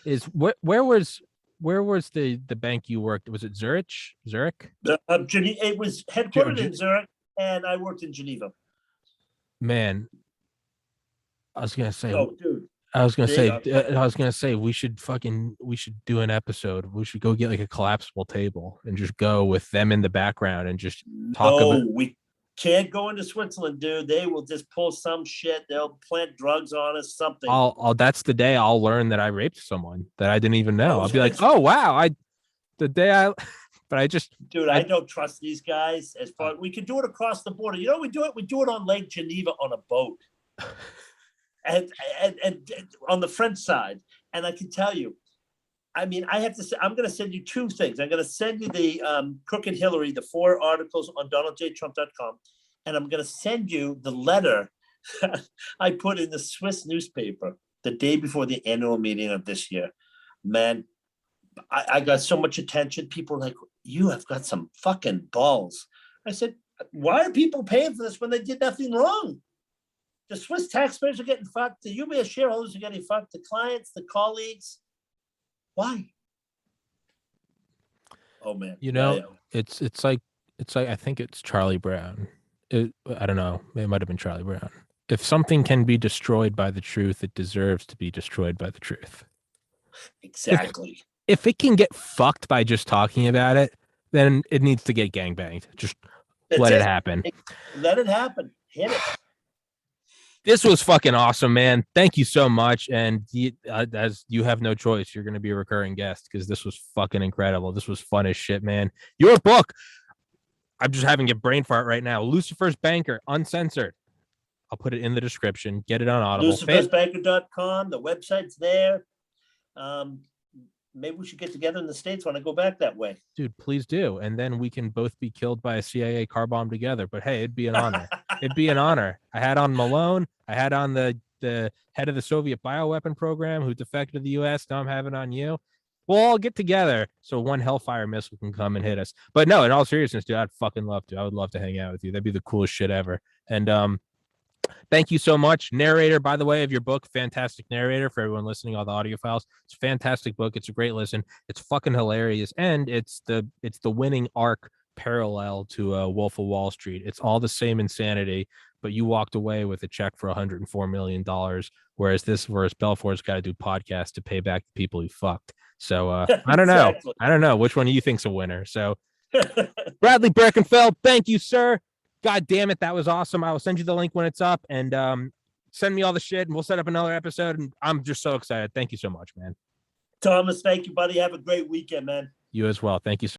Is where was the bank you worked? Was it Zurich? It was headquartered in Zurich, and I worked in Geneva. Man, I was gonna say, dude. I was gonna say we should do an episode. We should go get like a collapsible table and just go with them in the background and just talk about. We can't go into Switzerland, dude. They will just pull some shit. They'll plant drugs on us, something. That's the day I'll learn that I raped someone that I didn't even know. I'll be like, oh wow, but I just, dude, I don't trust these guys. As far we can do it across the border. You know, we do it on Lake Geneva on a boat, and on the French side. And I can tell you, I mean, I have to say, I'm going to send you two things. I'm going to send you the Crooked Hillary, the 4 articles on DonaldJTrump.com, and I'm going to send you the letter I put in the Swiss newspaper the day before the annual meeting of this year. Man, I got so much attention. People were like, you have got some fucking balls. I said, why are people paying for this when they did nothing wrong? The Swiss taxpayers are getting fucked. The UBS shareholders are getting fucked. The clients, the colleagues. Why? Oh man, you know, it's like I think it's Charlie Brown. I don't know. It might have been Charlie Brown. If something can be destroyed by the truth, it deserves to be destroyed by the truth. Exactly. If it can get fucked by just talking about it, then it needs to get gangbanged. Just let it happen. Let it happen. Hit it. This was fucking awesome, man. Thank you so much. And as you have no choice, you're going to be a recurring guest because this was fucking incredible. This was fun as shit, man. Your book, I'm just having a brain fart right now. Lucifer's Banker, uncensored. I'll put it in the description. Get it on Audible. Lucifer'sBanker.com. The website's there. Maybe we should get together in the States when I go back that way. Dude, please do. And then we can both be killed by a CIA car bomb together. But hey, it'd be an honor. It'd be an honor. I had on Malone. I had on the head of the Soviet bioweapon program who defected to the U.S. Now I'm having on you. We'll all get together so one Hellfire missile can come and hit us. But no, in all seriousness, dude, I'd fucking love to. I would love to hang out with you. That'd be the coolest shit ever. And thank you so much. Narrator, by the way, of your book. Fantastic narrator for everyone listening, all the audio files. It's a fantastic book. It's a great listen. It's fucking hilarious. And it's the winning arc parallel to Wolf of Wall Street. It's all the same insanity, but you walked away with a check for $104 million. Whereas Belfour's got to do podcasts to pay back the people he fucked. So I don't know. Exactly. I don't know which one of you think's a winner. So Bradley Birkenfeld, thank you, sir. God damn it, that was awesome. I will send you the link when it's up, and send me all the shit, and we'll set up another episode. And I'm just so excited. Thank you so much, man. Thomas, thank you, buddy. Have a great weekend, man. You as well. Thank you so